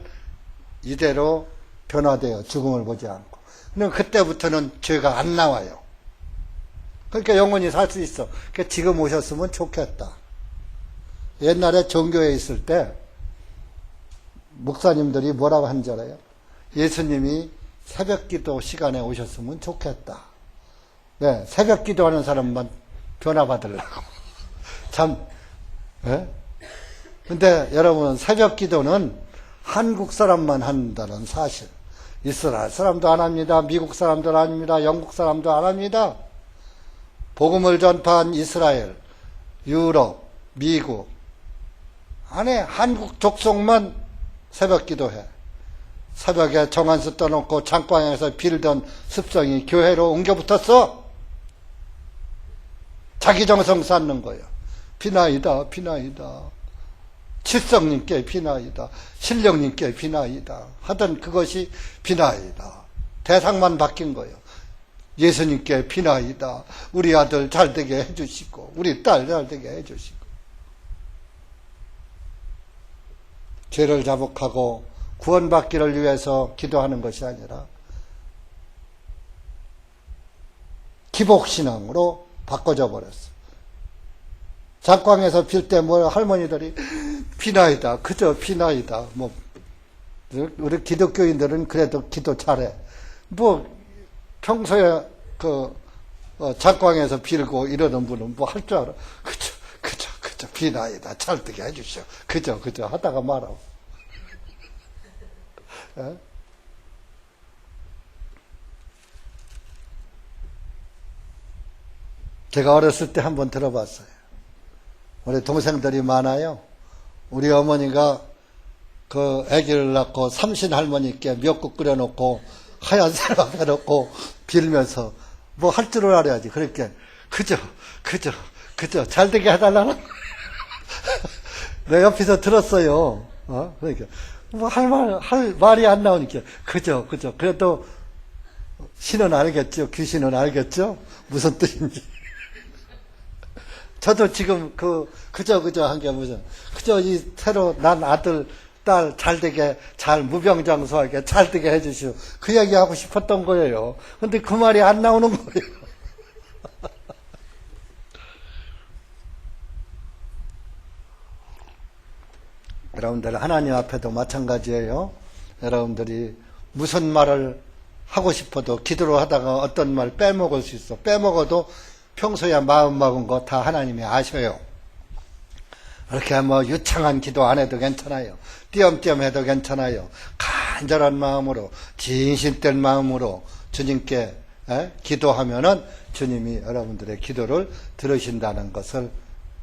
이대로 변화돼요. 죽음을 보지 않고. 그럼 그때부터는 죄가 안 나와요. 그러니까 영원히 살 수 있어. 그러니까 지금 오셨으면 좋겠다. 옛날에 종교에 있을 때 목사님들이 뭐라고 한 줄 알아요? 예수님이 새벽기도 시간에 오셨으면 좋겠다. 네, 새벽기도 하는 사람만 변화받으려고. 참, 네? 근데 여러분, 새벽기도는 한국 사람만 한다는 사실. 이스라엘 사람도 안 합니다. 미국 사람도 안 합니다. 영국 사람도 안 합니다. 복음을 전파한 이스라엘, 유럽, 미국 안에 한국 족속만 새벽 기도해. 새벽에 정한수 떠놓고 장광에서 빌던 습성이 교회로 옮겨 붙었어. 자기 정성 쌓는 거예요. 비나이다, 비나이다. 칠성님께 비나이다. 신령님께 비나이다. 하던 그것이 비나이다. 대상만 바뀐 거예요. 예수님께 비나이다. 우리 아들 잘되게 해주시고 우리 딸 잘되게 해주시고. 죄를 자복하고 구원받기를 위해서 기도하는 것이 아니라 기복신앙으로 바꿔져 버렸어. 작광에서 빌 때 뭐 할머니들이 비나이다. 그저 비나이다. 뭐 우리 기독교인들은 그래도 기도 잘해. 뭐 평소에 작광에서 빌고 이러는 분은 뭐 할 줄 알아. 그저 비나이다. 잘되게 해주시오. 그저 하다가 말하고. 예? 제가 어렸을 때 한번 들어봤어요. 우리 동생들이 많아요. 우리 어머니가 그 아기를 낳고 삼신 할머니께 미역국 끓여놓고 하얀 쌀밥 해놓고 빌면서 뭐 할 줄을 알아야지. 그렇게 그저 잘되게 해달라는 내 옆에서 들었어요. 그러니까 뭐 할 말이 안 나오니까 그저 그래도 신은 알겠죠. 귀신은 알겠죠. 무슨 뜻인지. 저도 지금 그저 한 게 무슨 그저 이 새로 난 아들 딸 잘되게 잘 무병장수하게 잘되게 해주시오. 그 얘기 하고 싶었던 거예요. 근데 그 말이 안 나오는 거예요. 여러분들 하나님 앞에도 마찬가지예요. 여러분들이 무슨 말을 하고 싶어도 기도를 하다가 어떤 말 빼먹을 수 있어. 빼먹어도 평소에 마음 먹은 거 다 하나님이 아셔요. 그렇게 뭐 유창한 기도 안 해도 괜찮아요. 띄엄띄엄 해도 괜찮아요. 간절한 마음으로 진실된 마음으로 주님께 기도하면은 주님이 여러분들의 기도를 들으신다는 것을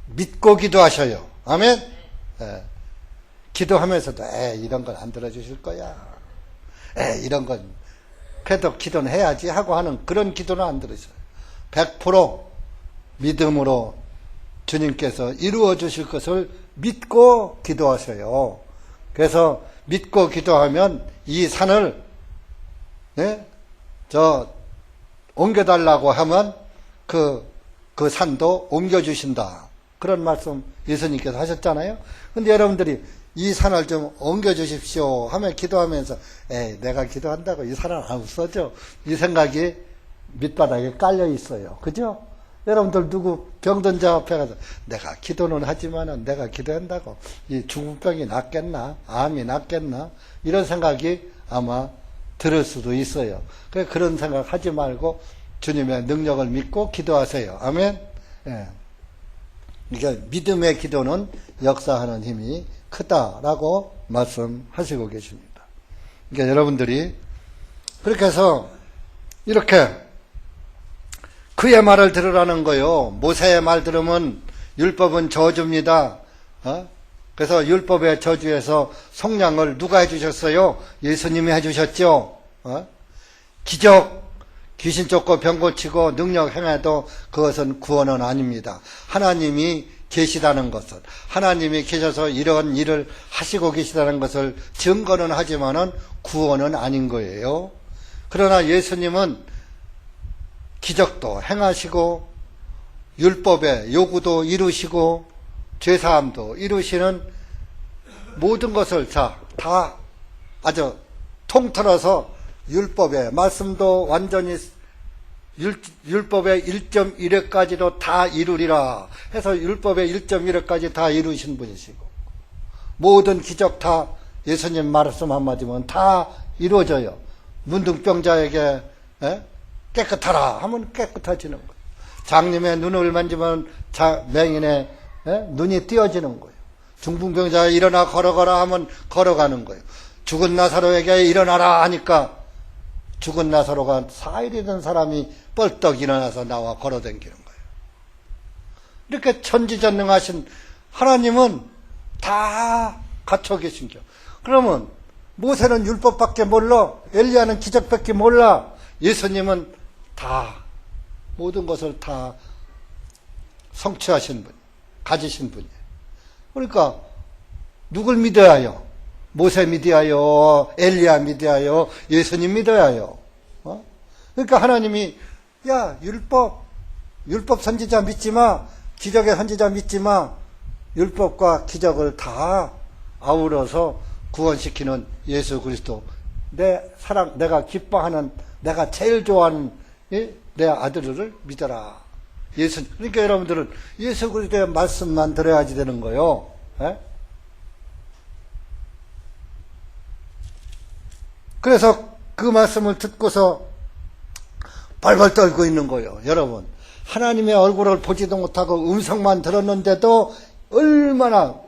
믿고 기도하셔요. 아멘. 기도하면서도 이런 건 안 들어주실 거야. 이런 건 그래도 기도는 해야지 하고 하는 그런 기도는 안 들으셔요. 100% 믿음으로 주님께서 이루어 주실 것을 믿고 기도하셔요. 그래서 믿고 기도하면 이 산을 옮겨달라고 하면 그 산도 옮겨주신다. 그런 말씀 예수님께서 하셨잖아요. 근데 여러분들이 이 산을 좀 옮겨주십시오 하면 기도하면서 내가 기도한다고 이 산은 안 없어져. 이 생각이 밑바닥에 깔려 있어요. 그죠? 여러분들 누구 병든 자 앞에 가서 내가 기도는 하지만은 내가 기도한다고 이 중풍병이 낫겠나? 암이 낫겠나? 이런 생각이 아마 들을 수도 있어요. 그런 생각 하지 말고 주님의 능력을 믿고 기도하세요. 아멘? 그러니까 믿음의 기도는 역사하는 힘이 크다라고 말씀하시고 계십니다. 그러니까 여러분들이 그렇게 해서 이렇게 그의 말을 들으라는 거요. 모세의 말 들으면 율법은 저주입니다. 그래서 율법의 저주에서 속량을 누가 해주셨어요? 예수님이 해주셨죠. 기적, 귀신 쫓고 병 고치고 능력 행해도 그것은 구원은 아닙니다. 하나님이 계시다는 것을, 하나님이 계셔서 이런 일을 하시고 계시다는 것을 증거는 하지만은 구원은 아닌 거예요. 그러나 예수님은 기적도 행하시고 율법의 요구도 이루시고 죄사함도 이루시는 모든 것을 다 아주 통틀어서 율법의 말씀도 완전히 율법의 1.1회까지도 다 이루리라 해서 율법의 1.1회까지 다 이루신 분이시고 모든 기적 다 예수님 말씀 한마디면 다 이루어져요. 문둥병자에게 깨끗하라 하면 깨끗해지는 거예요. 장님의 눈을 만지면 맹인의 눈이 띄어지는 거예요. 중풍병자가 일어나 걸어가라 하면 걸어가는 거예요. 죽은 나사로에게 일어나라 하니까 죽은 나사로가 4일이던 사람이 뻘떡 일어나서 나와 걸어다니는 거예요. 이렇게 천지전능하신 하나님은 다 갖춰 계신 겨. 그러면 모세는 율법밖에 몰라, 엘리야는 기적밖에 몰라, 예수님은 다 모든 것을 다 성취하신 분, 가지신 분이에요. 그러니까 누굴 믿어야 해요? 모세 믿어야 해요? 엘리야 믿어야 해요? 예수님 믿어야 해요? 그러니까 하나님이 율법 선지자 믿지 마, 기적의 선지자 믿지 마, 율법과 기적을 다 아우러서 구원시키는 예수 그리스도, 내 사랑, 내가 기뻐하는, 내가 제일 좋아하는 내 아들을 믿어라. 그러니까 여러분들은 예수 그리스도의 말씀만 들어야지 되는 거예요. 그래서 그 말씀을 듣고서 발발 떨고 있는 거예요. 여러분, 하나님의 얼굴을 보지도 못하고 음성만 들었는데도 얼마나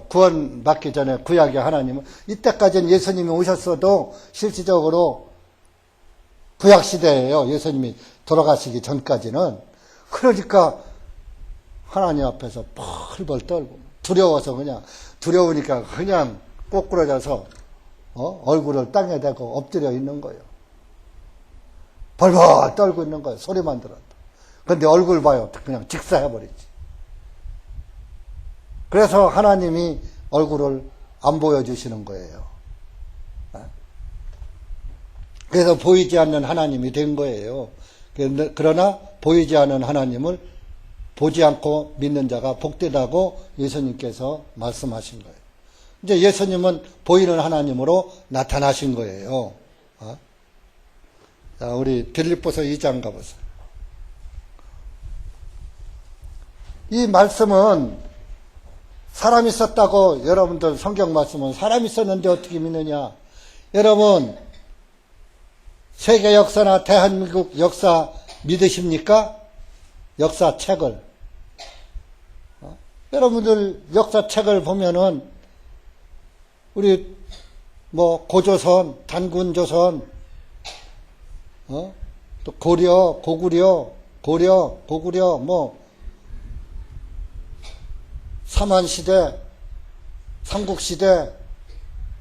구원받기 전에 구약의 하나님은, 이때까지는 예수님이 오셨어도 실질적으로 구약시대예요. 예수님이 돌아가시기 전까지는. 그러니까 하나님 앞에서 벌벌 떨고 두려워서 두려우니까 그냥 꼬꾸라져서 얼굴을 땅에 대고 엎드려 있는 거예요. 벌벌 떨고 있는 거예요. 소리만 들어도. 그런데 얼굴 봐요. 그냥 직사해버리지. 그래서 하나님이 얼굴을 안 보여주시는 거예요. 그래서 보이지 않는 하나님이 된 거예요. 그러나 보이지 않는 하나님을 보지 않고 믿는 자가 복되다고 예수님께서 말씀하신 거예요. 이제 예수님은 보이는 하나님으로 나타나신 거예요. 자, 우리 빌립보서 2장 가보세요. 이 말씀은 사람이 있었다고, 여러분들 성경 말씀은 사람이 있었는데 어떻게 믿느냐. 여러분, 세계 역사나 대한민국 역사 믿으십니까? 역사책을. 여러분들 역사책을 보면은 우리 고조선, 단군조선, 또 고려, 고구려, 삼한시대, 삼국시대,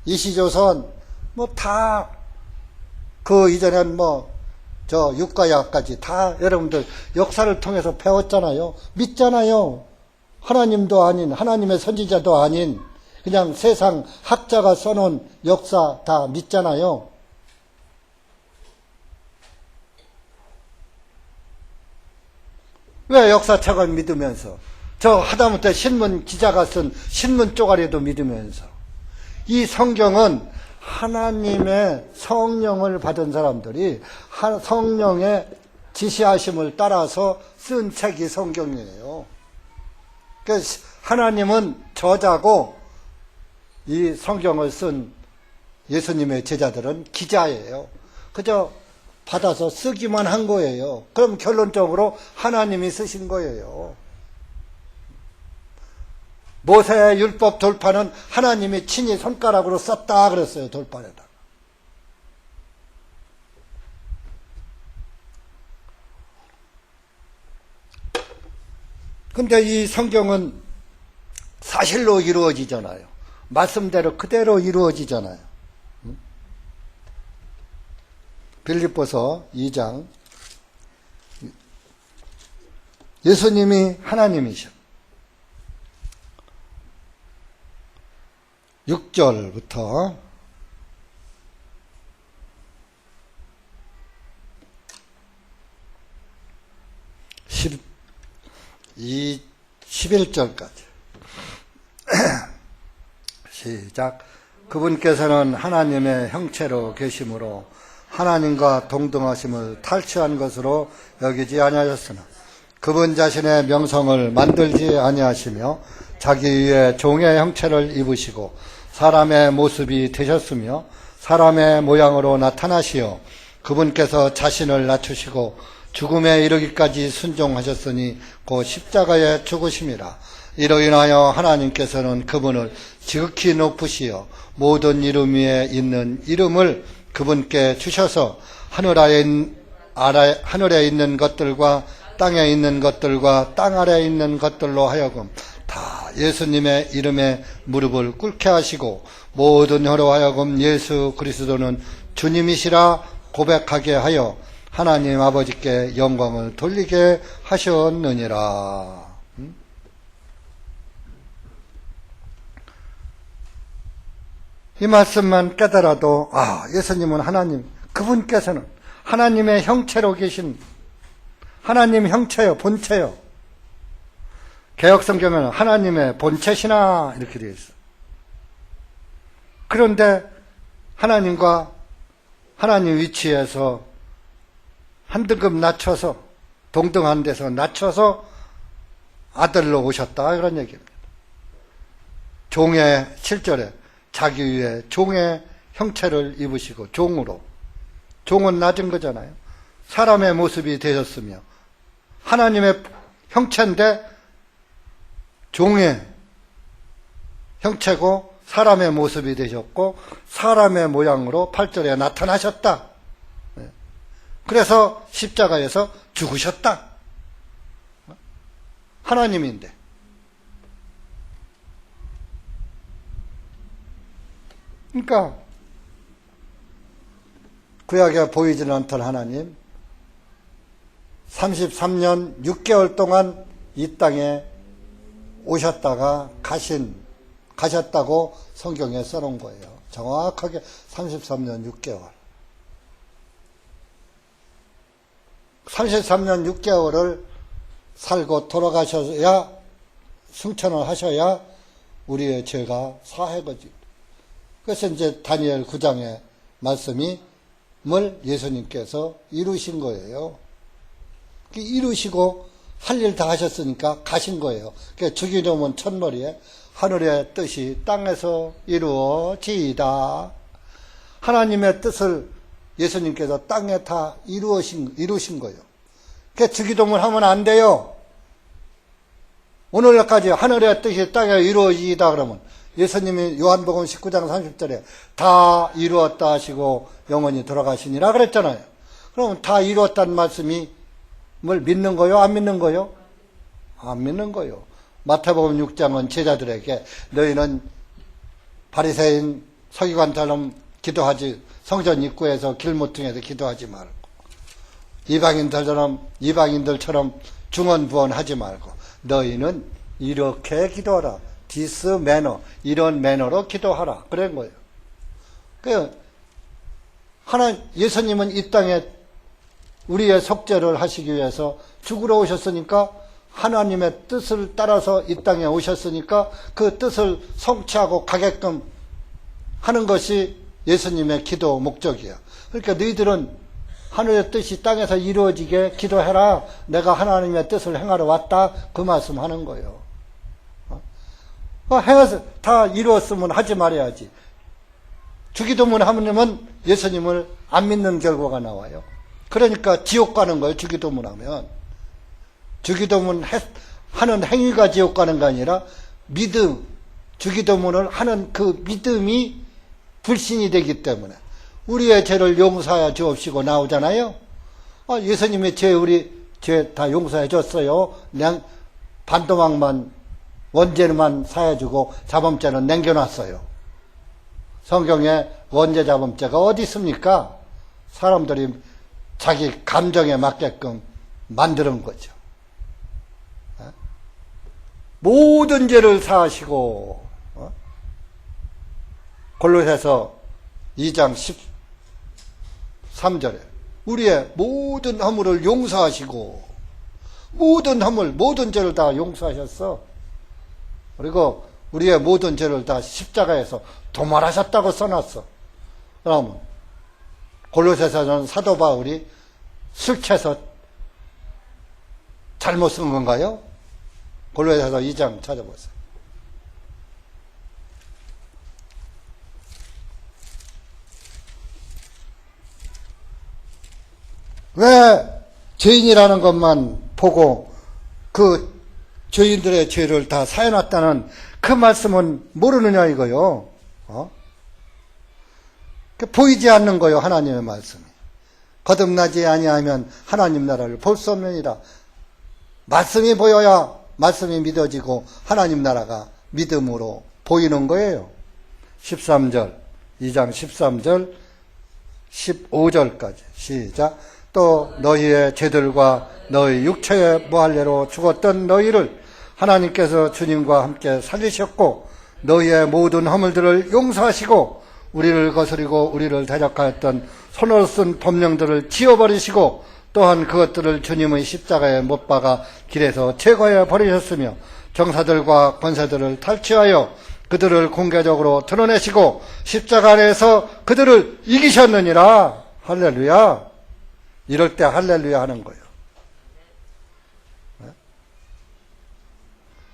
이시조선, 뭐 다, 그 이전엔 육가야까지 다 여러분들 역사를 통해서 배웠잖아요. 믿잖아요. 하나님도 아닌, 하나님의 선지자도 아닌, 그냥 세상 학자가 써놓은 역사 다 믿잖아요. 왜 역사책을 믿으면서, 저 하다못해 신문 기자가 쓴 신문 쪼가리도 믿으면서, 이 성경은 하나님의 성령을 받은 사람들이 성령의 지시하심을 따라서 쓴 책이 성경이에요. 그래서 하나님은 저자고 이 성경을 쓴 예수님의 제자들은 기자예요. 그저 받아서 쓰기만 한 거예요. 그럼 결론적으로 하나님이 쓰신 거예요. 모세의 율법 돌판은 하나님이 친히 손가락으로 썼다 그랬어요. 돌판에다. 근데 이 성경은 사실로 이루어지잖아요. 말씀대로 그대로 이루어지잖아요. 빌립보서 2장. 예수님이 하나님이셔. 6절부터 11절까지 시작. 그분께서는 하나님의 형체로 계심으로 하나님과 동등하심을 탈취한 것으로 여기지 아니하셨으나 그분 자신의 명성을 만들지 아니하시며 자기 위에 종의 형체를 입으시고 사람의 모습이 되셨으며 사람의 모양으로 나타나시어 그분께서 자신을 낮추시고 죽음에 이르기까지 순종하셨으니 곧 십자가에 죽으심이라. 이로 인하여 하나님께서는 그분을 지극히 높으시어 모든 이름 위에 있는 이름을 그분께 주셔서 하늘에 있는 것들과 땅에 있는 것들과 땅 아래에 있는 것들로 하여금 다 예수님의 이름에 무릎을 꿇게 하시고 모든 혀로 하여금 예수 그리스도는 주님이시라 고백하게 하여 하나님 아버지께 영광을 돌리게 하셨느니라. 이 말씀만 깨달아도 예수님은 하나님, 그분께서는 하나님의 형체로 계신 하나님 형체요, 본체요. 개혁성경에는 하나님의 본체시나 이렇게 되어 있어. 그런데 하나님과 하나님 위치에서 한 등급 낮춰서 동등한 데서 낮춰서 아들로 오셨다 이런 얘기입니다. 종의 7절에 자기 위에 종의 형체를 입으시고 종으로, 종은 낮은 거잖아요. 사람의 모습이 되셨으며 하나님의 형체인데 종의 형체고 사람의 모습이 되셨고 사람의 모양으로 8절에 나타나셨다. 그래서 십자가에서 죽으셨다. 하나님인데. 그러니까 구약에 보이지는 않던 하나님 33년 6개월 동안 이 땅에 오셨다가 가셨다고 성경에 써놓은 거예요. 정확하게 33년 6개월. 33년 6개월을 살고 돌아가셔야 승천을 하셔야 우리의 죄가 사해거지. 그래서 이제 다니엘 9장의 말씀을 예수님께서 이루신 거예요. 이루시고 할 일 다 하셨으니까 가신 거예요. 그러니까 주기도문 첫머리에 하늘의 뜻이 땅에서 이루어지이다. 하나님의 뜻을 예수님께서 땅에 다 이루신 거예요. 그러니까 주기도문 하면 안 돼요. 오늘날까지 하늘의 뜻이 땅에 이루어지이다 그러면 예수님이 요한복음 19장 30절에 다 이루었다 하시고 영원히 돌아가시니라 그랬잖아요. 그러면 다 이루었다는 말씀이 뭘 믿는 거요? 안 믿는 거요? 안 믿는 거요. 마태복음 6장은 제자들에게 너희는 바리새인 서기관처럼 기도하지, 성전 입구에서 길모퉁이에서 기도하지 말고 이방인들처럼 중언부언하지 말고 너희는 이렇게 기도하라. this manner, 이런 매너로 기도하라. 그런 거예요. 예수님은 이 땅에 우리의 속죄를 하시기 위해서 죽으러 오셨으니까, 하나님의 뜻을 따라서 이 땅에 오셨으니까 그 뜻을 성취하고 가게끔 하는 것이 예수님의 기도 목적이야. 그러니까 너희들은 하늘의 뜻이 땅에서 이루어지게 기도해라. 내가 하나님의 뜻을 행하러 왔다. 그 말씀 하는 거예요. 행해서 다 이루었으면 하지 말아야지. 주기도문 하면 예수님을 안 믿는 결과가 나와요. 그러니까 지옥 가는 거예요. 주기도문 하면. 주기도문 하는 행위가 지옥 가는 게 아니라 주기도문을 하는 그 믿음이 불신이 되기 때문에 우리의 죄를 용서하여 주옵시고 나오잖아요. 예수님의 우리 죄 다 용서해 줬어요. 그냥 반도막만, 원죄만 사해주고 자범죄는 남겨놨어요. 성경에 원죄 자범죄가 어디 있습니까? 사람들이 자기 감정에 맞게끔 만드는 거죠. 모든 죄를 사하시고, 골로새서 2장 13절에 우리의 모든 허물을 용서하시고, 모든 죄를 다 용서하셨어. 그리고 우리의 모든 죄를 다 십자가에서 도말하셨다고 써놨어. 그러면 골로새서는 사도 바울이 술 취해서 잘못 쓴 건가요? 골로새서 2장 찾아보세요. 왜 죄인이라는 것만 보고 그 죄인들의 죄를 다 사해놨다는 그 말씀은 모르느냐 이거요. 보이지 않는 거요, 하나님의 말씀이. 거듭나지 아니하면 하나님 나라를 볼 수 없느니라. 말씀이 보여야 말씀이 믿어지고 하나님 나라가 믿음으로 보이는 거예요. 13절, 2장 13절, 15절까지 시작. 또 너희의 죄들과 너희 육체의 무할례로 죽었던 너희를 하나님께서 주님과 함께 살리셨고 너희의 모든 허물들을 용서하시고 우리를 거스리고 우리를 대적하였던 손으로 쓴 법령들을 지워버리시고 또한 그것들을 주님의 십자가에 못 박아 길에서 제거해 버리셨으며 정사들과 권세들을 탈취하여 그들을 공개적으로 드러내시고 십자가 안에서 그들을 이기셨느니라. 할렐루야. 이럴 때 할렐루야 하는 거예요.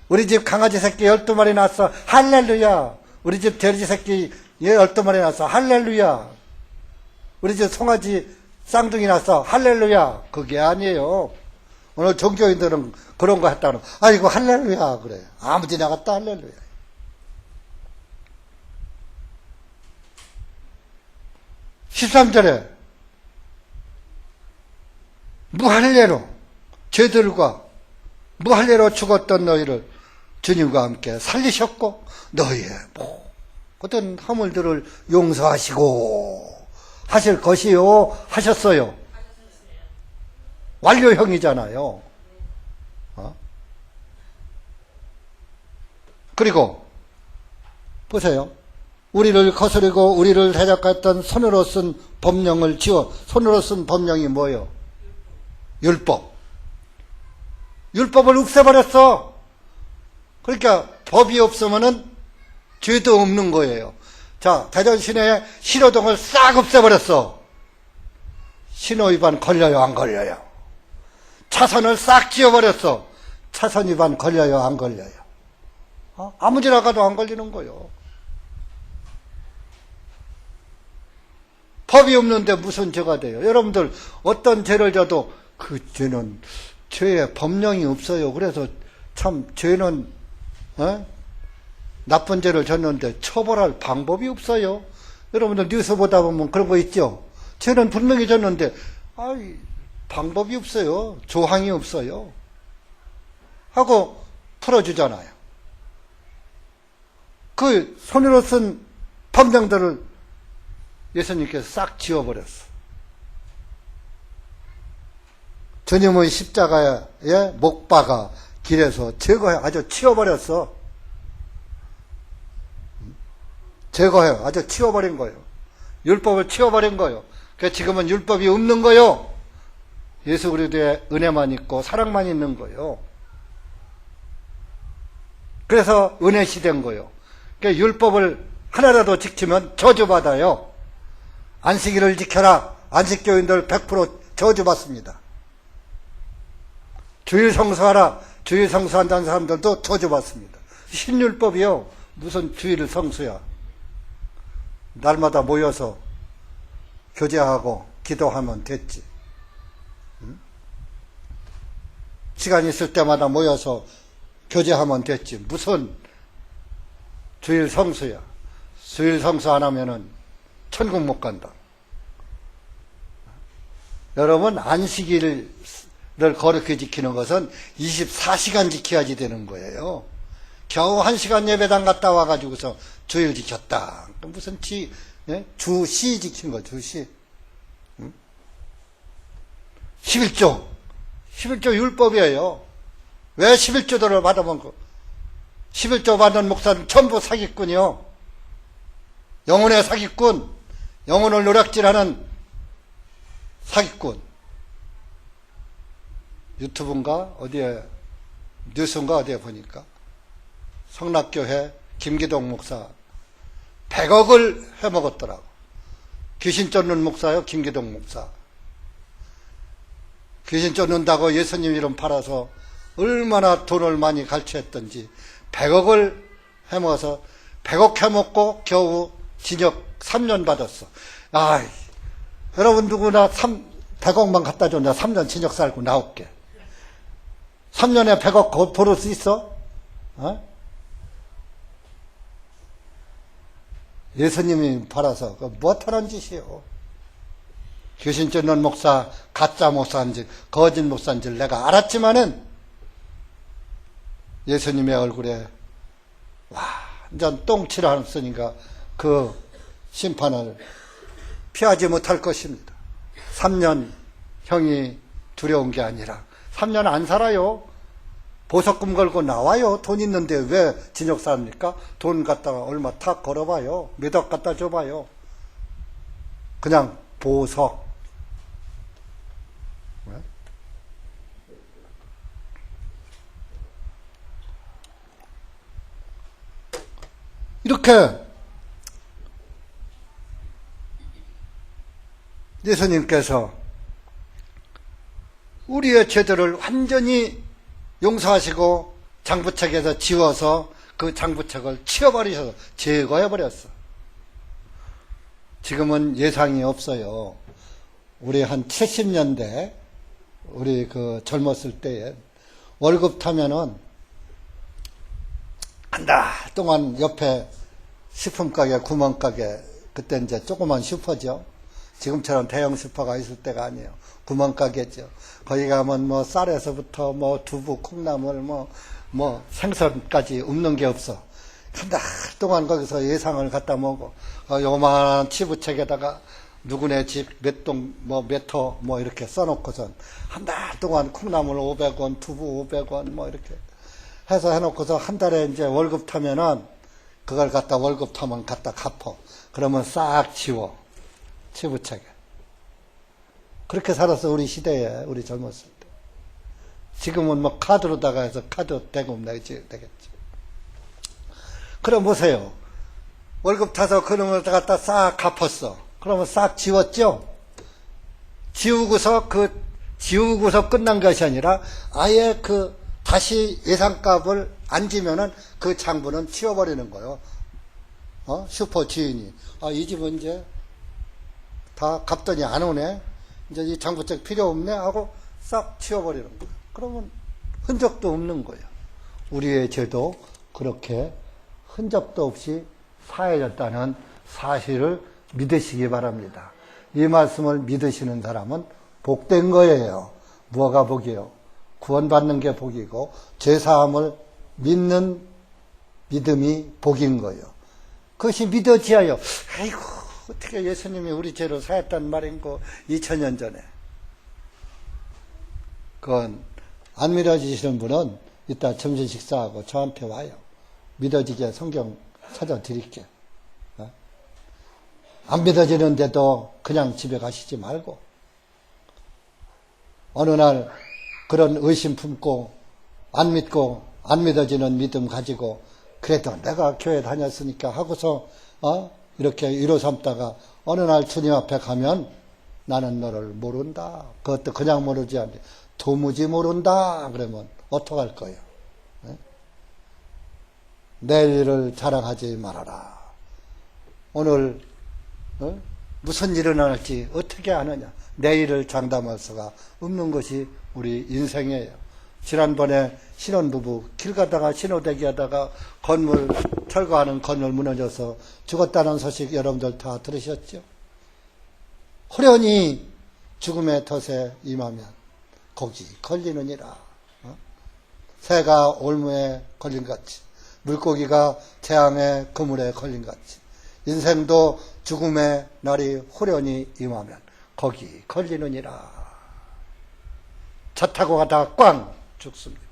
우리 집 강아지 새끼 12마리 낳았어. 할렐루야. 우리 집 돼지 새끼 12마리 낳았어. 할렐루야. 우리 집 송아지 쌍둥이 낳았어. 할렐루야. 그게 아니에요. 오늘 종교인들은 그런 거 했다는 거. 아이고 할렐루야 그래. 아무 데나 갔다 할렐루야. 13절에 무할례로 죄들과 무할례로 죽었던 너희를 주님과 함께 살리셨고 너희의 모든 허물들을 용서하시고 하실 것이요. 하셨어요. 완료형이잖아요. 그리고 보세요. 우리를 거스리고 우리를 대적했던 손으로 쓴 법령을 손으로 쓴 법령이 뭐예요? 율법. 율법을 없애버렸어. 그러니까 법이 없으면은 죄도 없는 거예요. 자, 대전 시내에 신호등을 싹 없애버렸어. 신호 위반 걸려요, 안 걸려요? 차선을 싹 지워버렸어. 차선 위반 걸려요, 안 걸려요? 아무 데나 가도 안 걸리는 거예요. 법이 없는데 무슨 죄가 돼요? 여러분들 어떤 죄를 져도 그 죄는 죄에 법령이 없어요. 그래서 참 죄는 나쁜 죄를 졌는데 처벌할 방법이 없어요. 여러분들 뉴스 보다 보면 그런 거 있죠. 죄는 분명히 졌는데 방법이 없어요. 조항이 없어요. 하고 풀어주잖아요. 그 손으로 쓴 법령들을 예수님께서 싹 지워버렸어. 주님의 십자가에 못 박아 길에서 제거해 아주 치워버렸어. 제거해요. 아주 치워버린 거예요. 율법을 치워버린 거예요. 그러니까 지금은 율법이 없는 거예요. 예수 그리스도의 은혜만 있고 사랑만 있는 거예요. 그래서 은혜 시대인 거예요. 그러니까 율법을 하나라도 지키면 저주받아요. 안식일을 지켜라. 안식교인들 100% 저주받습니다. 주일 성수하라. 주일 성수한다는 사람들도 저주받습니다. 신율법이요. 무슨 주일을 성수야. 날마다 모여서 교제하고 기도하면 됐지. 시간 있을 때마다 모여서 교제하면 됐지. 무슨 주일 성수야. 주일 성수 안 하면은 천국 못 간다. 여러분, 안식일을 거룩히 지키는 것은 24시간 지켜야지 되는 거예요. 겨우 1시간 예배당 갔다 와가지고서 주일 지켰다. 무슨 주시 지킨 거, 주시. 11조. 11조 율법이에요. 왜 11조들을 받아먹고? 11조 받은 목사는 전부 사기꾼이요. 영혼의 사기꾼. 영혼을 노략질하는 사기꾼. 유튜브인가? 어디에, 뉴스인가? 어디에 보니까. 성락교회 김기동 목사 100억을 해먹었더라고. 귀신 쫓는 목사요, 김기동 목사. 귀신 쫓는다고 예수님 이름 팔아서 얼마나 돈을 많이 갈취했던지 100억을 해먹어서 100억 해먹고 겨우 징역 3년 받았어. 아, 여러분 누구나 100억만 갖다 줘. 내가 3년 징역 살고 나올게. 3년에 100억 벌을 수 있어? 어? 예수님이 팔아서 못하는 짓이요. 귀신 쫓는 목사, 가짜 목사인지 거짓 목사인지 내가 알았지만은 예수님의 얼굴에 완전 똥칠을 했으니까 그 심판을 피하지 못할 것입니다. 3년 형이 두려운 게 아니라 3년 안 살아요. 보석금 걸고 나와요. 돈 있는데 왜 징역 삽니까? 돈 갖다가 얼마 탁 걸어봐요. 몇 억 갖다 줘봐요. 그냥 보석. 왜? 이렇게 예수님께서 우리의 죄들을 완전히 용서하시고 장부책에서 지워서 그 장부책을 치워버리셔서 제거해버렸어. 지금은 예상이 없어요. 우리 한 70년대 우리 그 젊었을 때에 월급 타면은 한 달 동안 옆에 식품가게, 구멍가게, 그때 이제 조그만 슈퍼죠. 지금처럼 대형 슈퍼가 있을 때가 아니에요. 구멍가게죠. 거기 가면 뭐 쌀에서부터 뭐 두부, 콩나물, 뭐 생선까지 없는 게 없어. 한 달 동안 거기서 예상을 갖다 먹어. 요만한 치부책에다가 누구네 집 몇 동, 몇 호, 이렇게 써놓고선 한 달 동안 콩나물 500원, 두부 500원, 이렇게 해서 해놓고서 한 달에 이제 월급 타면은 그걸 갖다 월급 타면 갖다 갚어. 그러면 싹 지워. 치부책에. 그렇게 살았어, 우리 시대에, 우리 젊었을 때. 지금은 카드로다가 해서 카드 대금 내지 되겠지. 그럼 보세요. 월급 타서 그놈을 갖다 싹 갚았어. 그러면 싹 지웠죠? 지우고서 끝난 것이 아니라 아예 다시 예상값을 안 지면은 그 장부는 치워버리는 거예요. 슈퍼 주인이. 이 집은 이제 다 갚더니 안 오네. 이제 이 장부책 필요 없네 하고 싹 치워버리는 거예요. 그러면 흔적도 없는 거예요. 우리의 죄도 그렇게 흔적도 없이 사해졌다는 사실을 믿으시기 바랍니다. 이 말씀을 믿으시는 사람은 복된 거예요. 뭐가 복이요? 구원받는 게 복이고 죄사함을 믿는 믿음이 복인 거예요. 그것이 믿어지어요. 아이고, 어떻게 예수님이 우리 죄로 사했단 말인고, 2000년 전에. 그건 안 믿어지시는 분은 이따 점심 식사하고 저한테 와요. 믿어지게 성경 찾아드릴게요. 안 믿어지는데도 그냥 집에 가시지 말고, 어느 날 그런 의심 품고 안 믿고 안 믿어지는 믿음 가지고 그래도 내가 교회 다녔으니까 하고서 이렇게 위로 삼다가 어느 날 주님 앞에 가면 나는 너를 모른다. 그것도 그냥 모르지 않는데 도무지 모른다. 그러면 어떡할 거예요? 내일을 자랑하지 말아라. 오늘 무슨 일이 일어날지 어떻게 아느냐. 내일을 장담할 수가 없는 것이 우리 인생이에요. 지난번에 신혼부부 길 가다가 신호대기 하다가 건물 철거하는 건물 무너져서 죽었다는 소식 여러분들 다 들으셨죠? 호련히 죽음의 덫에 임하면 거기 걸리느니라. 새가 올무에 걸린 같이, 물고기가 재앙의 그물에 걸린 같이, 인생도 죽음의 날이 호련히 임하면 거기 걸리느니라. 차 타고 가다가 꽝 죽습니다.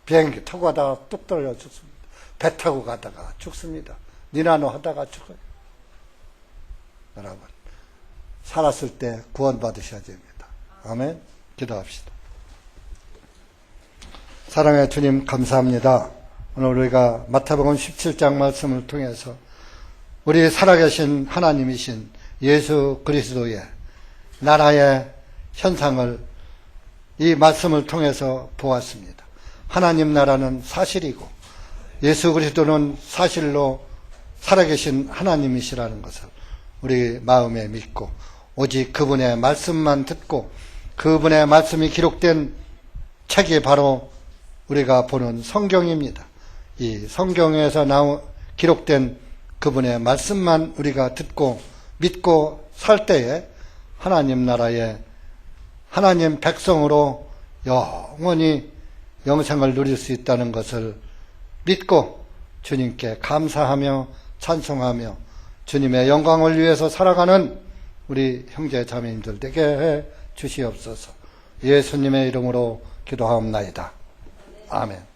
비행기 타고 가다가 뚝 떨어져 죽습니다. 배 타고 가다가 죽습니다. 니나노 하다가 죽어요. 여러분, 살았을 때 구원받으셔야 됩니다. 아멘. 기도합시다. 사랑의 주님, 감사합니다. 오늘 우리가 마태복음 17장 말씀을 통해서 우리 살아계신 하나님이신 예수 그리스도의 나라의 현상을 이 말씀을 통해서 보았습니다. 하나님 나라는 사실이고 예수 그리스도는 사실로 살아계신 하나님이시라는 것을 우리 마음에 믿고 오직 그분의 말씀만 듣고 그분의 말씀이 기록된 책이 바로 우리가 보는 성경입니다. 이 성경에서 기록된 그분의 말씀만 우리가 듣고 믿고 살 때에 하나님 나라의 하나님 백성으로 영원히 영생을 누릴 수 있다는 것을 믿고 주님께 감사하며 찬송하며 주님의 영광을 위해서 살아가는 우리 형제 자매님들 되게 해 주시옵소서. 예수님의 이름으로 기도하옵나이다. 아멘.